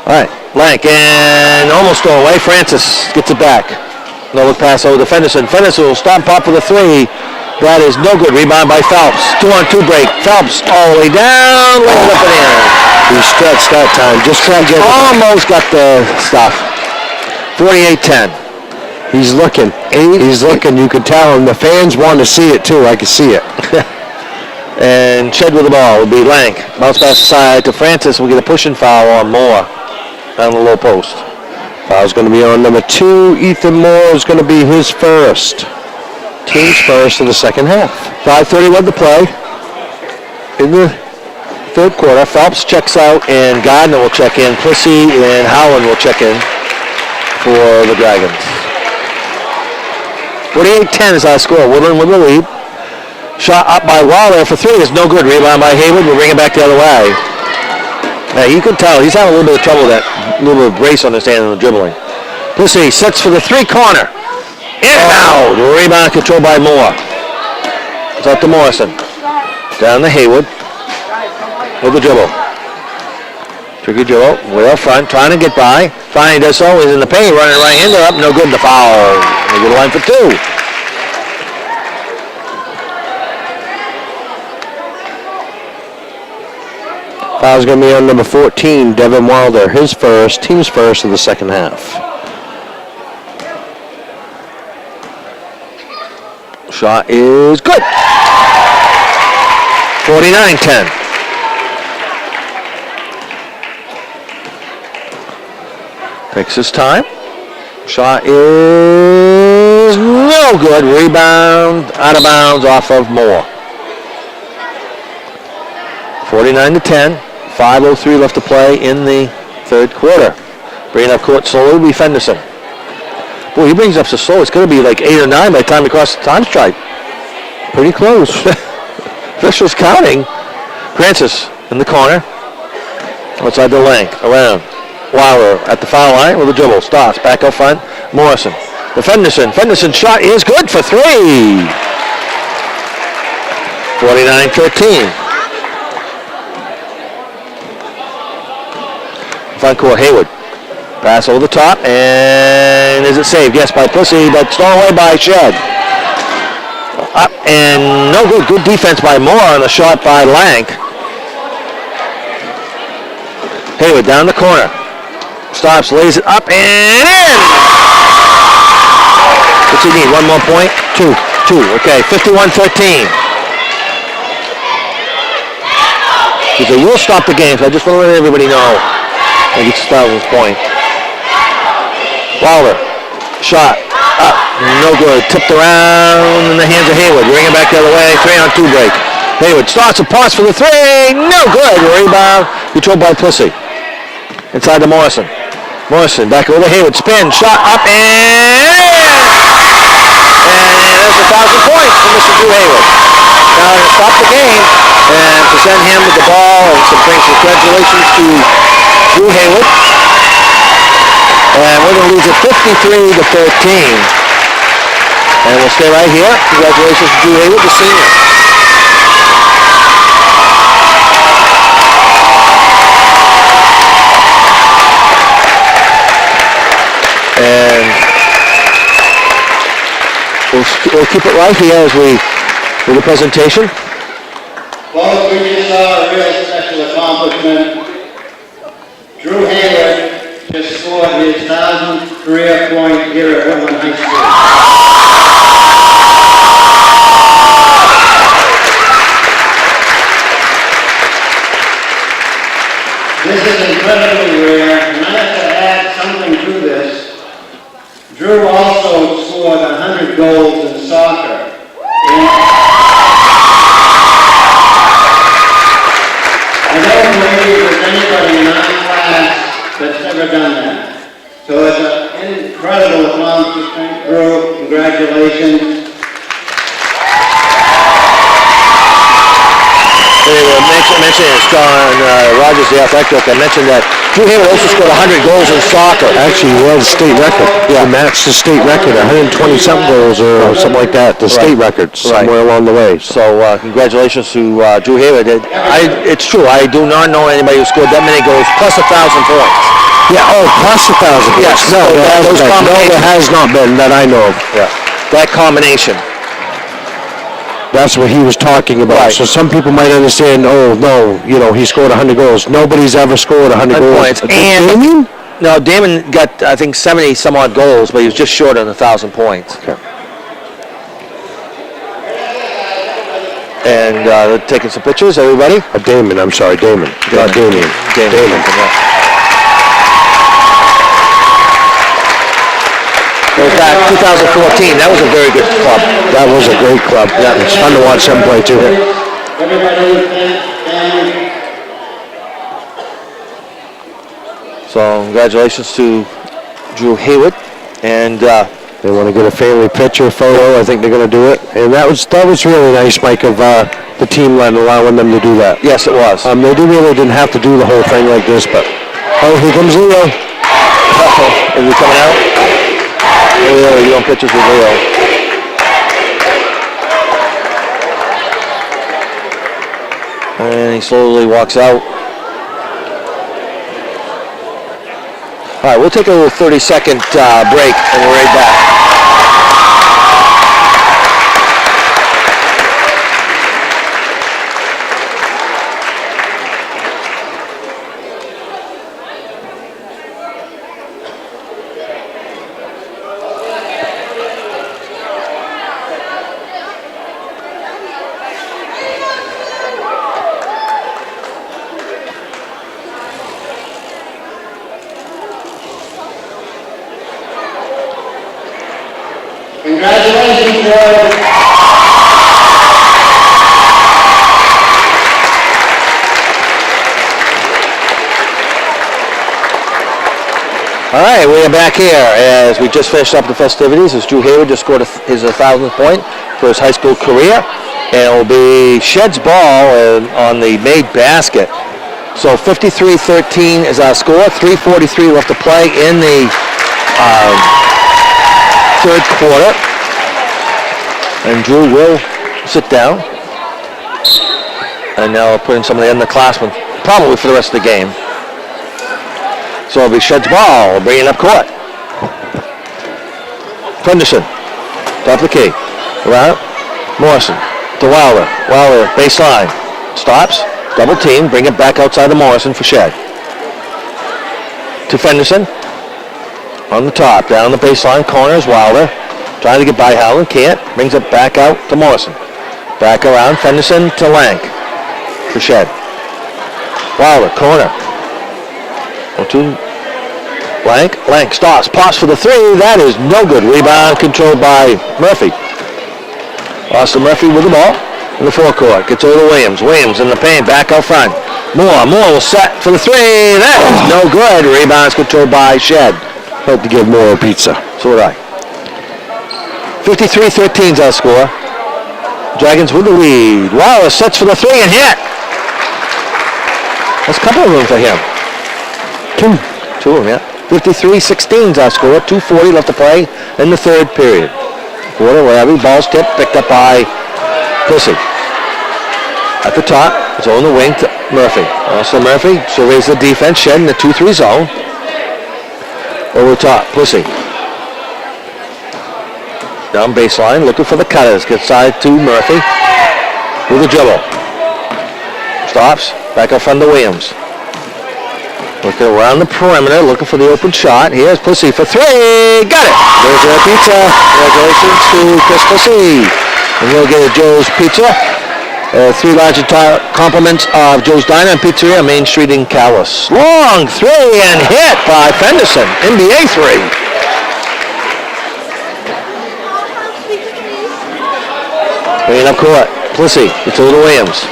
All right. Lank and almost thrown away. Francis gets it back. No look pass over to Fenderson. Fenderson will stop pop for the three. That is no good. Rebound by Phelps. 2-on-2 break. Phelps all the way down. Lays it up and in. He stretched that time. Just trying to get Almost got the stuff. 48-10. He's looking. He's looking. You can tell him. The fans want to see it too. I can see it. And Shed with the ball will be Lank. Bounce pass aside to Francis. We'll get a pushing foul on Moore down the low post. Foul's going to be on number 2. Ethan Moore is going to be his first. Team's first of the second half. 5:31 to play in the third quarter. Phelps checks out and Gardner will check in. Plissy and Howland will check in for the Dragons. 48-10 is our score. Woodland with the lead. Shot up by Waller for three is no good. Rebound by Hayward. We'll bring it back the other way. Now you can tell he's having a little bit of trouble with that little bit of brace on his hand in the dribbling. Plissy sets for the three-corner. In and out. Rebound controlled by Moore. It's up to Morrison. Down to Hayward. With the dribble. Tricky dribble. Way up front. Trying to get by. Finally does so. He's in the paint. Running right into up. No good. The foul. They get a line for two. Foul's going to be on number 14, Devin Wilder. His first. Team's first of the second half. Shot is good. 49-10. Takes his time. Shot is no good. Rebound out of bounds off of Moore. 49-10. 5:03 left to play in the third quarter. Bringing up court slowly will be Fenderson. Boy, he brings up so slow. It's going to be like 8 or 9 by the time he crosses the time stripe. Pretty close. Officials counting. Francis in the corner. Outside the lane. Around. Wilder at the foul line with a dribble. Stops. Back up front. Morrison. The Fenderson. Fenderson's shot is good for three. 49-13. Front court, Hayward. Pass over the top, and is it saved? Yes, by Plissy, but stolen away by Shed. Up and no good. Good defense by Moore on a shot by Lank. Hayward down the corner. Stops, lays it up and in. What's he need? One more point? Two. Okay, 51-13. He said, we'll stop the game, so I just want to let everybody know. He gets a thousandth point. Wilder, shot, up, no good. Tipped around in the hands of Hayward. Bring it back the other way. 3-on-2 break. Hayward starts a pass for the three. No good. Rebound controlled by Plissy. Inside to Morrison. Morrison back over to Hayward. Spin, shot up and there's 1,000 points for Mr. Drew Hayward. Now to stop the game and present him with the ball and some thanks. Congratulations to Drew Hayward. And we're going to lose it 53-13. And we'll stay right here. Congratulations to Drew Hayward, the senior. And we'll keep it right here as we do the presentation. Well, we just saw a real special accomplishment. Drew Hayward just scored his 1,000th career point here at Woodland High School. This is incredibly rare, and I have to add something to this. Drew also scored 100 goals in soccer. soccer. I don't believe there's anybody in our class that's ever done that. So it's an incredible accomplishment, group. Congratulations. Mentioning John Rogers, the athletic director, mentioned that Drew Hayward also scored 100 goals in soccer. Actually, he was state record. Yeah, he matched the state record, 120-something goals or something like that, the state record, somewhere along the way. So congratulations to Drew Hayward. It's true, I do not know anybody who scored that many goals, plus 1,000 points. Yeah, plus 1,000 points. Yes, No, there has not been that I know of. Yeah, that combination. That's what he was talking about. Right. So some people might understand, oh, no, he scored 100 goals. Nobody's ever scored 100 goals. Points. And Damon? No, Damon got, I think, 70-some-odd goals, but he was just short on 1,000 points. Okay. And they're taking some pictures, everybody? Damon, I'm sorry, Damon. Not Damien. Damon. Goes back 2014. That was a very good club. That was a great club. Yeah, it's fun to watch them play too. So congratulations to Drew Hayward, and they want to get a family picture, photo. I think they're going to do it, and that was really nice, Mike, of the team allowing them to do that. Yes, it was. They really didn't have to do the whole thing like this, but here comes Leo. Is he coming out? Leo, you on pictures with Leo. And he slowly walks out. All right, we'll take a little 30-second break, and we're right back. Congratulations, George. All right, we are back here as we just finished up the festivities. As Drew Hayward just scored his 1,000th point for his high school career. And it will be SHEAD's ball on the made basket. So 53-13 is our score. 3:43 left to play in the third quarter. And Drew will sit down. And now putting some of the underclassmen probably for the rest of the game. So it'll be SHEAD's ball, bringing up court. Fenderson, top of the key. Around, Morrison to Wilder. Wilder, baseline. Stops, double team, bring it back outside of Morrison for SHEAD. To Fenderson. On the top, down the baseline, corners, Wilder. Trying to get by Howland, can't. Brings it back out to Morrison. Back around, Fenderson to Lank for SHEAD. Wilder, corner. 1-2. Lank stops, pops for the three. That is no good. Rebound controlled by Murphy. Austin Murphy with the ball in the forecourt. Gets over to Williams. Williams in the paint, back out front. Moore will set for the three. That is no good. Rebounds controlled by SHEAD. Hope to give Moore a pizza. So would I. 53-13 is our score. Dragons with the lead. Wilder sets for the three and hit. That's a couple of room for him. Two of them, yeah. 53-16 is our score. 2:40 left to play in the third period. Quarter where every ball's tipped, picked up by Pussy. At the top, it's on the wing to Murphy. Also Murphy surveys the defense, SHEAD in the 2-3 zone. Over the top, Pussy. Down baseline, looking for the cutters. Gets side to Murphy with a dribble. Stops, back up front to Williams. Looking around the perimeter, looking for the open shot. Here's Pussy for three. Got it. There's your pizza. Congratulations to Chris Pussy. And you'll get a Joe's Pizza. 3 large compliments of Joe's Diner and Pizzeria, Main Street in Calais. Long three and hit by Fenderson. NBA three. Bringing up court. Plissy. It's over to Williams.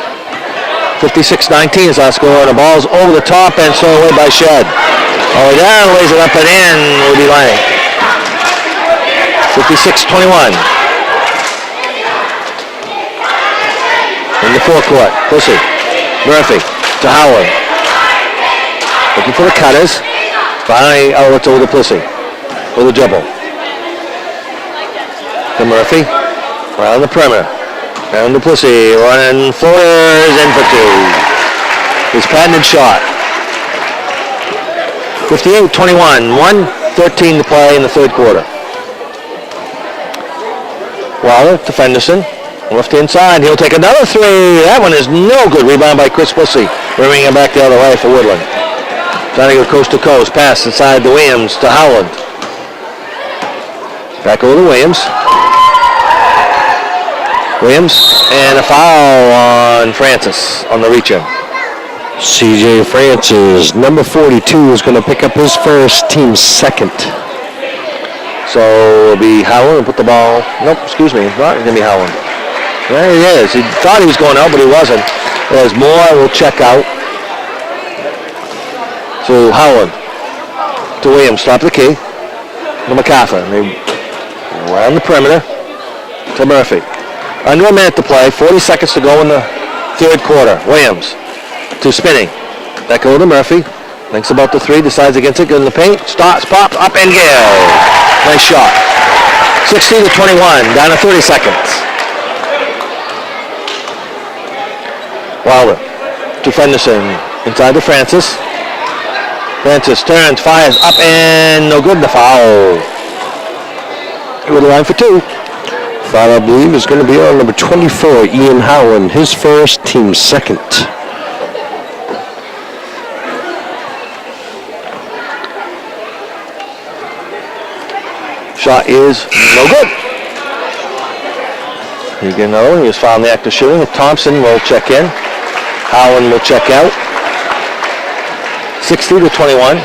56-19 is our score, and the ball's over the top and thrown away by Shed. All the way down, lays it up and in, will be Lang. 56-21. In the forecourt, Plissy. Murphy to Howard. Looking for the cutters. Finally, it's over to Plissy. With a dribble. To Murphy. Around the perimeter. Down to Plissy. Running floaters in for two. His patented shot. 58-21. 1:13 to play in the third quarter. Waller to Fenderson. Left inside. He'll take another three. That one is no good. Rebound by Chris Plissy. Bringing him back the other way for Woodland. Trying to go coast to coast. Pass inside to Williams to Howland. Back over to Williams. Williams and a foul on Francis on the reach-in. C.J. Francis, number 42, is going to pick up his first, team's second. So it'll be Howland and put the ball. Nope, excuse me. It's not going to be Howland. There he is. He thought he was going out, but he wasn't. There's Moore will check out. To Howland. To Williams. Stop the key. To MacArthur. They around the perimeter. To Murphy. Under a minute to play. 40 seconds to go in the third quarter. Williams. To spinning. Back over to Murphy. Thinks about the three. Decides against it. Good in the paint. Starts. Pops. Up and good. Nice shot. 60-21. Down to 30 seconds. Wilder to Fenderson, inside to Francis. Francis turns, fires, up and no good, the foul. Over the line for two. Foul, I believe, is going to be on number 24, Ian Howland, his first, team's second. Shot is no good. You get another one. He was fouled in the act of shooting. Thompson will check in. Howland will check out. 60-21.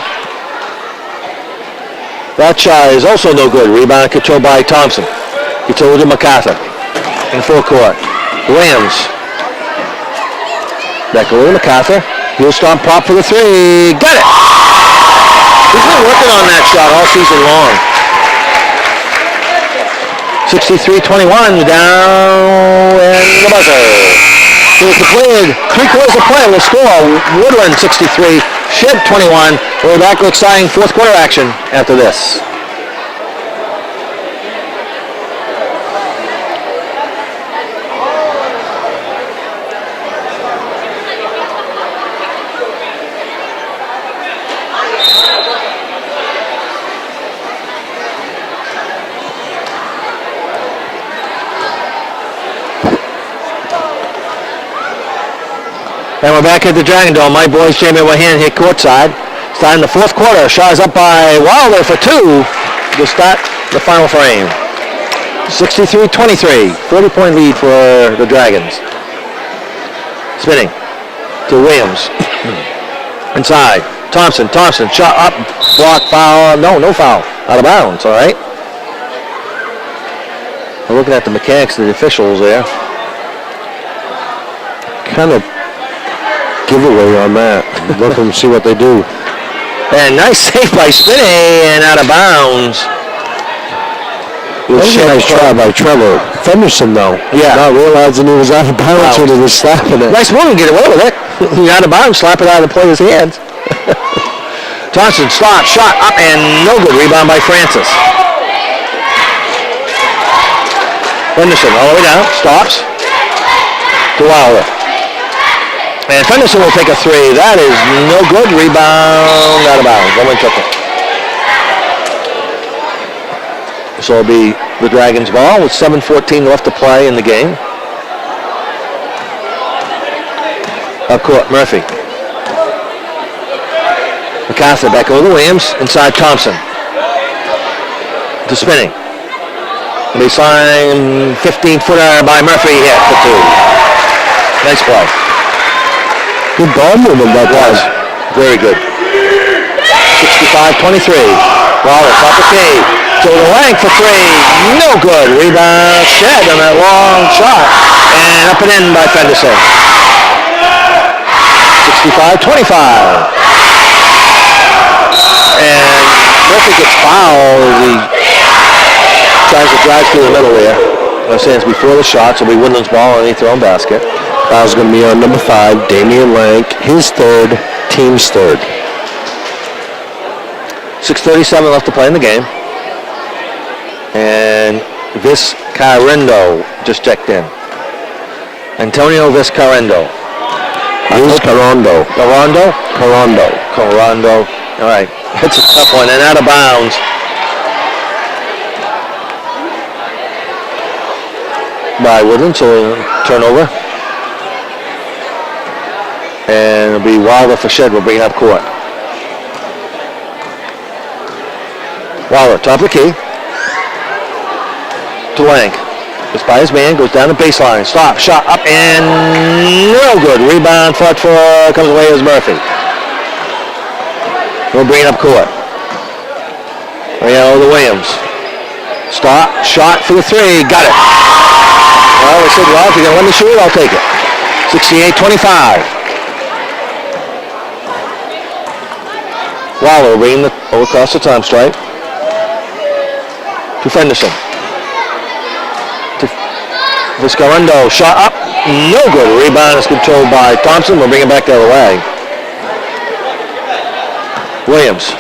That shot is also no good. Rebound controlled by Thompson. It's over to MacArthur in full court. Williams. Back over to MacArthur. He'll stomp prop for the three. Got it! He's been working on that shot all season long. 63-21, down and the buzzer. So it's completed 3/4 of play. We'll score Woodland 63, Shed 21. We're back with exciting fourth quarter action after this. And we're back at the Dragon Dome. My boys, Jamie Wahan, hit courtside. Starting the fourth quarter. Shot is up by Wilder for two to start the final frame. 63-23. 40-point lead for the Dragons. Spinning to Williams. Inside. Thompson. Shot up. Block. Foul. No foul. Out of bounds. All right. We're looking at the mechanics of the officials there. Kind of giveaway on that. Look and see what they do. And nice save by Spinney and out of bounds. It was a nice try by Trevor. Fenderson, though. Yeah. Not realizing he was out of bounds when he was slapping it. Nice move, get away with it. He's out of bounds, slap it out of the player's hands. Thompson, stop, shot, up and no good. Rebound by Francis. Fenderson all the way down, stops. To Wilder. And Fenderson will take a three. That is no good. Rebound out of bounds. One took it. So it'll be the Dragons' ball with 7:14 left to play in the game. Up court, Murphy. MacArthur back over to Williams. Inside Thompson. To spinning. Baseline 15-footer by Murphy. Hit for two. Nice play. Good ball movement that was. Very good. 65-23. Waller, top of key. To the length for three. No good. Rebound, Shed on that long shot. And up and in by Fenderson. 65-25. And Murphy gets fouled as he tries to drive through the middle there. I say it's before the shots. It'll be Woodland's ball underneath their own basket. Foul's going to be on number 5, Damian Lank. His third, team's third. 6:37 left to play in the game. And Viscarendo just checked in. Antonio Viscarendo. Carondo. Carondo. All right. It's a tough one and out of bounds. By Woodland, so turnover. And it'll be Wilder for Shed. We'll bring it up court. Wilder, top of the key. To Lank. It's by his man, goes down the baseline. Stop, shot up, and no good. Rebound, fought for, comes away as Murphy. We'll bring it up court. The Williams. Stop, shot for the three, got it. Well, they said, well, if you're going to let me shoot it, I'll take it. 68-25. Waller bringing the over across the time stripe. To Fenderson. To Viscarendo, shot up, no good. Rebound is controlled by Thompson. We'll bring it back the other way. Williams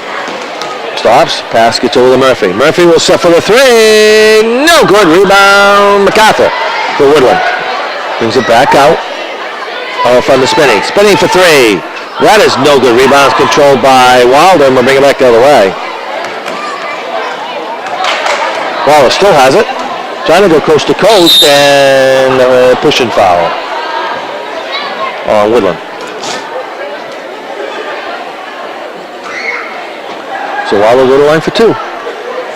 stops, pass gets over to Murphy. Murphy will set for the three, no good. Rebound, MacArthur for Woodland. Brings it back out. From the spinning for three. That is no good. Rebound is controlled by Wilder, and we'll bring it back the other way. Waller still has it. Trying to go coast to coast, and push and foul on Woodland. So Waller go to line for two.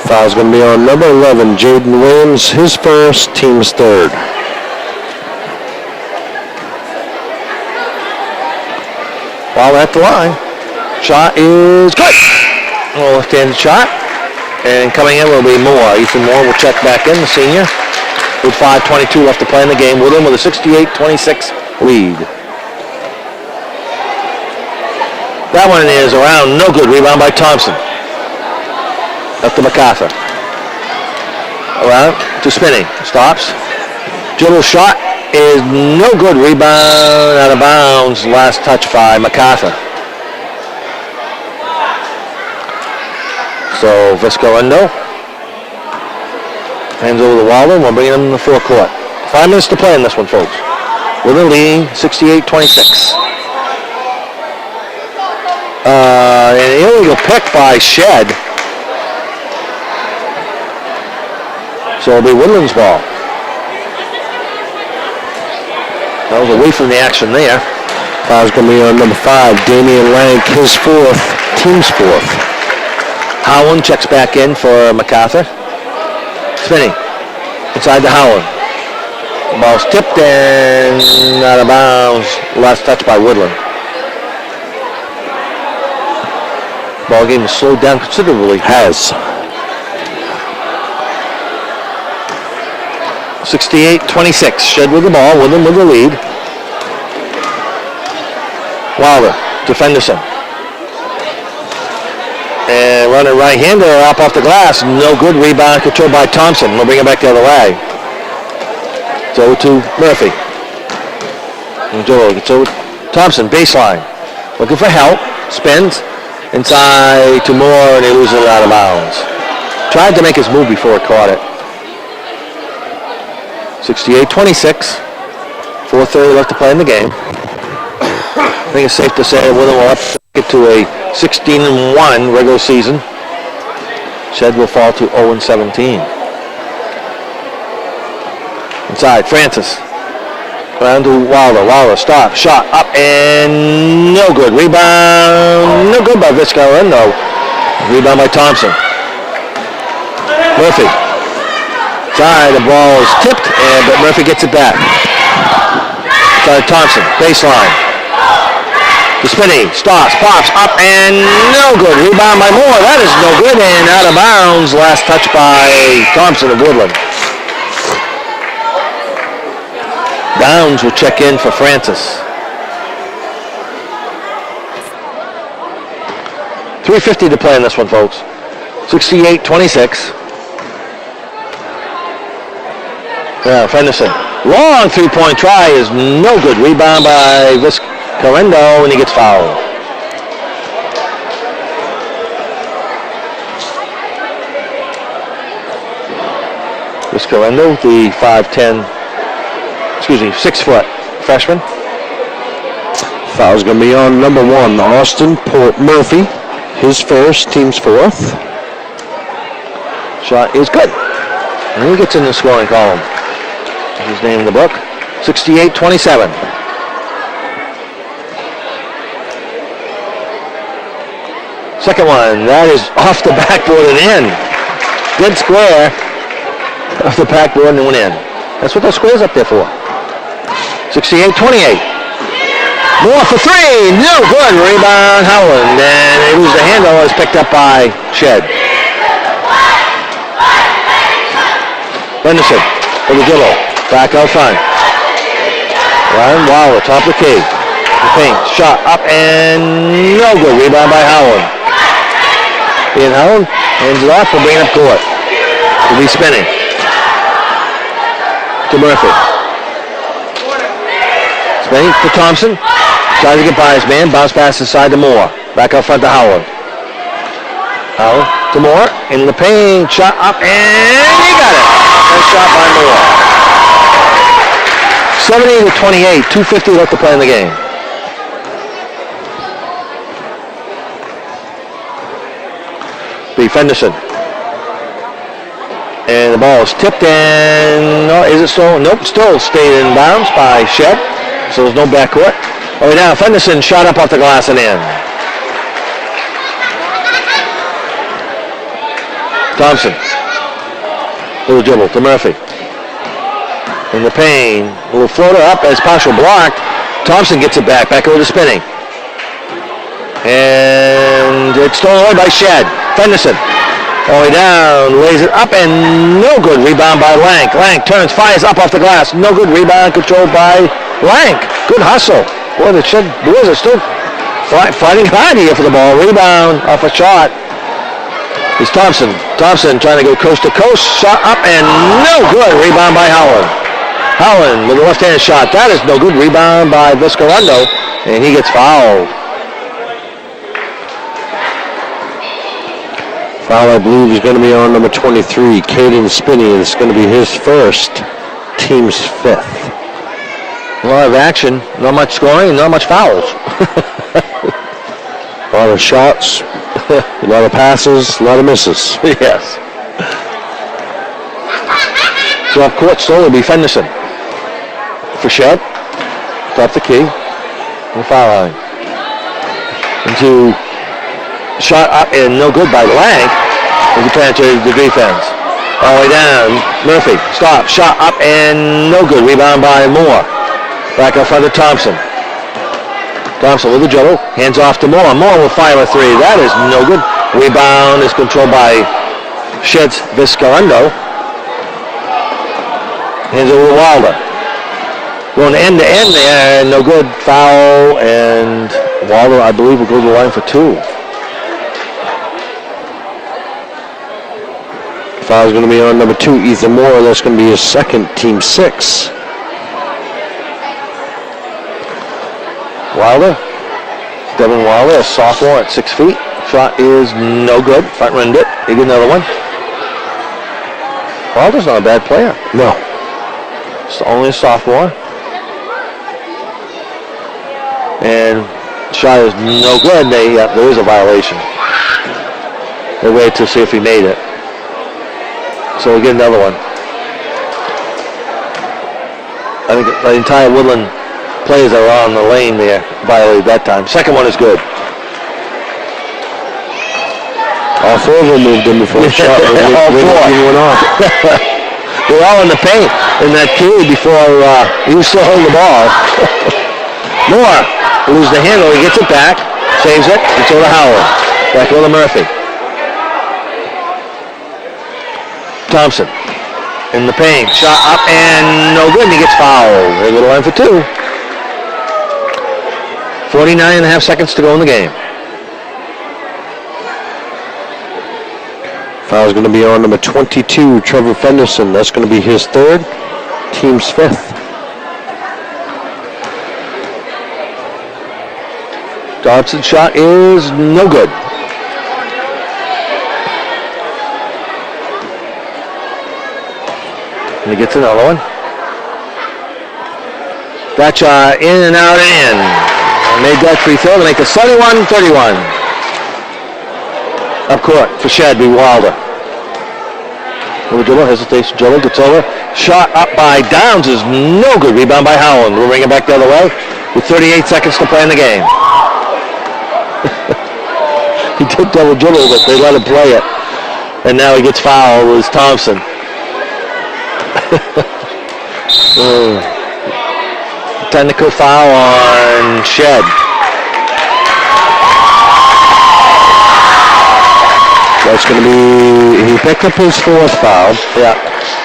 Foul's going to be on number 11, Jaden Williams. His first, team's third. Waller at the line. Shot is good. A left-handed shot. And coming in will be Moore. Ethan Moore will check back in, the senior. With 5:22 left to play in the game. Woodland with a 68-26 lead. That one is around, no good. Rebound by Thompson. Up to MacArthur. Around to Spinney. Stops. Dribble shot is no good. Rebound out of bounds. Last touch by MacArthur. So Viscarendo hands over the Wilder. We'll bring him in the forecourt. 5 minutes to play in this one, folks. Woodland leading 68-26. An illegal pick by Shed. So it'll be Woodland's ball. That was away from the action there. Foul's going to be on number 5, Damian Lank. His fourth, team's fourth. Howland checks back in for MacArthur. Spinning inside to Howland. The ball's tipped and out of bounds. Last touch by Woodland. Ball game has slowed down considerably. Has. 68-26. Shed with the ball. Woodland with the lead. Wilder to Fenderson. And running right-hander up off the glass. No good. Rebound controlled by Thompson. We'll bring it back the other way. So to Murphy. And Joel gets over Thompson. Baseline. Looking for help. Spins. Inside to Moore, and he loses it out of bounds. Tried to make his move before he caught it. 68-26. 4:30 left to play in the game. I think it's safe to say Woodland will up to a 16-1 regular season. Shed will fall to 0-17. Inside, Francis. Around to Wilder. Wilder, stop, shot, up, and no good. Rebound, no good by Viscarendo. Rebound by Thompson. Murphy. Inside, the ball is tipped, but Murphy gets it back. Inside Thompson, baseline. The spinning, stops, pops, up, and no good. Rebound by Moore. That is no good, and out of bounds. Last touch by Thompson of Woodland. Downs will check in for Francis. 3:50 to play in this one, folks. 68-26. Now, Fenderson. Long three-point try is no good. Rebound by Viscarendo, and he gets fouled. Viscarendo, the 6-foot freshman. Foul's going to be on number 1, Austin Murphy. His first, team's fourth. Shot is good. And he gets in the scoring column. His name in the book. 68-27. Second one. That is off the backboard and in. Good square. Off the backboard and went in. That's what those squares up there for. 68-28. Moore for three. No good. Rebound Howland. And it was the handle was picked up by Shed. Henderson for the dribble. Back out front. Ryan Waller, top of the key. The paint. Shot up and no good. Rebound by Howland. Ian Howland hands it off and bring it up court. He'll be spinning. To Murphy. Spinning to Thompson. Tries to get by his man. Bounce pass inside to Moore. Back out front to Howard. Howard to Moore. In the paint. Shot up and he got it. Nice shot by Moore. 70-28. 2:50 left to play in the game. B. Fenderson. And the ball is tipped and, no, is it still? Nope, still stayed in bounds by Shed. So there's no backcourt. Oh, now Fenderson shot up off the glass and in. Thompson. Little dribble to Murphy. In the paint. Little floater up as partial blocked. Thompson gets it back over to spinning. And it's stolen away by Shed. Fenderson. All the way down, lays it up and no good. Rebound by Lank. Lank turns, fires up off the glass. No good. Rebound controlled by Lank. Good hustle. Boy, the Shed boys are still fighting hard here for the ball. Rebound off a shot. It's Thompson. Thompson trying to go coast to coast. Shot up and no good. Rebound by Howland. Howland with a left-handed shot. That is no good. Rebound by Viscarendo. And he gets fouled. Foul, I believe, is going to be on number 23, Caden Spinney. It's going to be his first, team's fifth. A lot of action, not much scoring, not much fouls. A lot of shots, a lot of passes, a lot of misses. Yes. So off court still will be Fenderson. For Shed. Top the key. On the foul line. Into shot up and no good by Lank. As he penetrated the defense. All the way down. Murphy. Stop. Shot up and no good. Rebound by Moore. Back up front of Thompson. Thompson with the dribble. Hands off to Moore. Moore will fire a three. That is no good. Rebound is controlled by Shed's Viscarendo. Hands over to Wilder. Going end to end there. No good. Foul. And Wilder, I believe, will go to the line for two. Foul is going to be on number 2, Ethan Moore. That's going to be his second, team 6. Wilder. Devin Wilder, a sophomore at 6 feet. Shot is no good. Front rimmed it. He get another one. Wilder's not a bad player. No. It's only a sophomore. And shot is no good. There is a violation. They wait to see if he made it. So we get another one. I think the entire Woodland players that were on the lane there violated that time. Second one is good. All 4 of them moved in before the shot. All 4. Went off. They're all in the paint in that key before he was still holding the ball. Moore loses the handle. He gets it back, saves it. It's over to Howard. Back over to Murphy. Thompson in the paint. Shot up and no good. And he gets fouled. They're going to line for 2. 49 and a half seconds to go in the game. Foul's going to be on number 22, Trevor Fenderson. That's going to be his 3rd, team's 5th. Thompson's shot is no good. And he gets another one. That shot in and out and in. Made that free throw to make it 71-31. Up court for SHEAD, be Wilder. Over dribble, hesitation, dribble, gets over. Shot up by Downs is no good. Rebound by Howland. We'll bring it back the other way with 38 seconds to play in the game. He did double dribble, but they let him play it. And now he gets fouled with Thompson. Technical foul on SHEAD. That's going to be, he picked up his 4th foul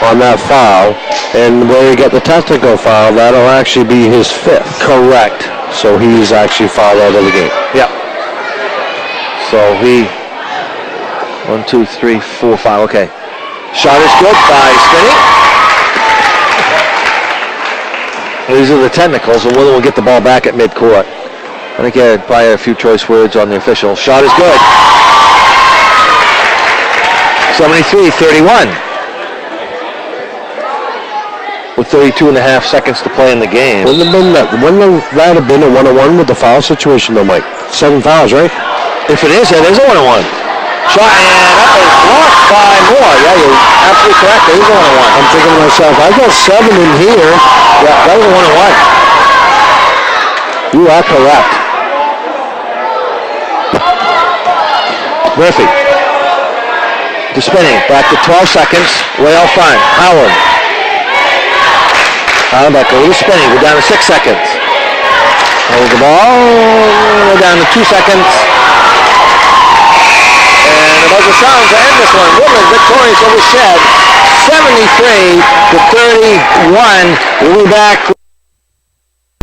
on that foul, and where he got the technical foul, that'll actually be his 5th. Correct. So he's actually fouled out of the game. Yep. So he, 1, 2, 3, 4, 5, okay. Shot is good by Spinney. These are the technicals, and Willow will get the ball back at midcourt. I think he had probably a few choice words on the official. Shot is good. 73-31. With 32 and a half seconds to play in the game. Wouldn't that have been a 1-on-1 with the foul situation though, Mike? 7 fouls, right? If it is, it is a 1-on-1. Shot and that was blocked by Moore. Yeah, you're absolutely correct. It is a 1-on-1. I'm thinking to myself, I got 7 in here. Yeah, that was a 1-on-1. You are correct. Murphy. To Spinney. Back to 12 seconds. Way out front. Howard. Back over to Spinney. We're down to 6 seconds. Hold the ball. We're down to 2 seconds. And the buzzer sounds to end this one. Woodland victorious over SHEAD. 73-31. We'll be back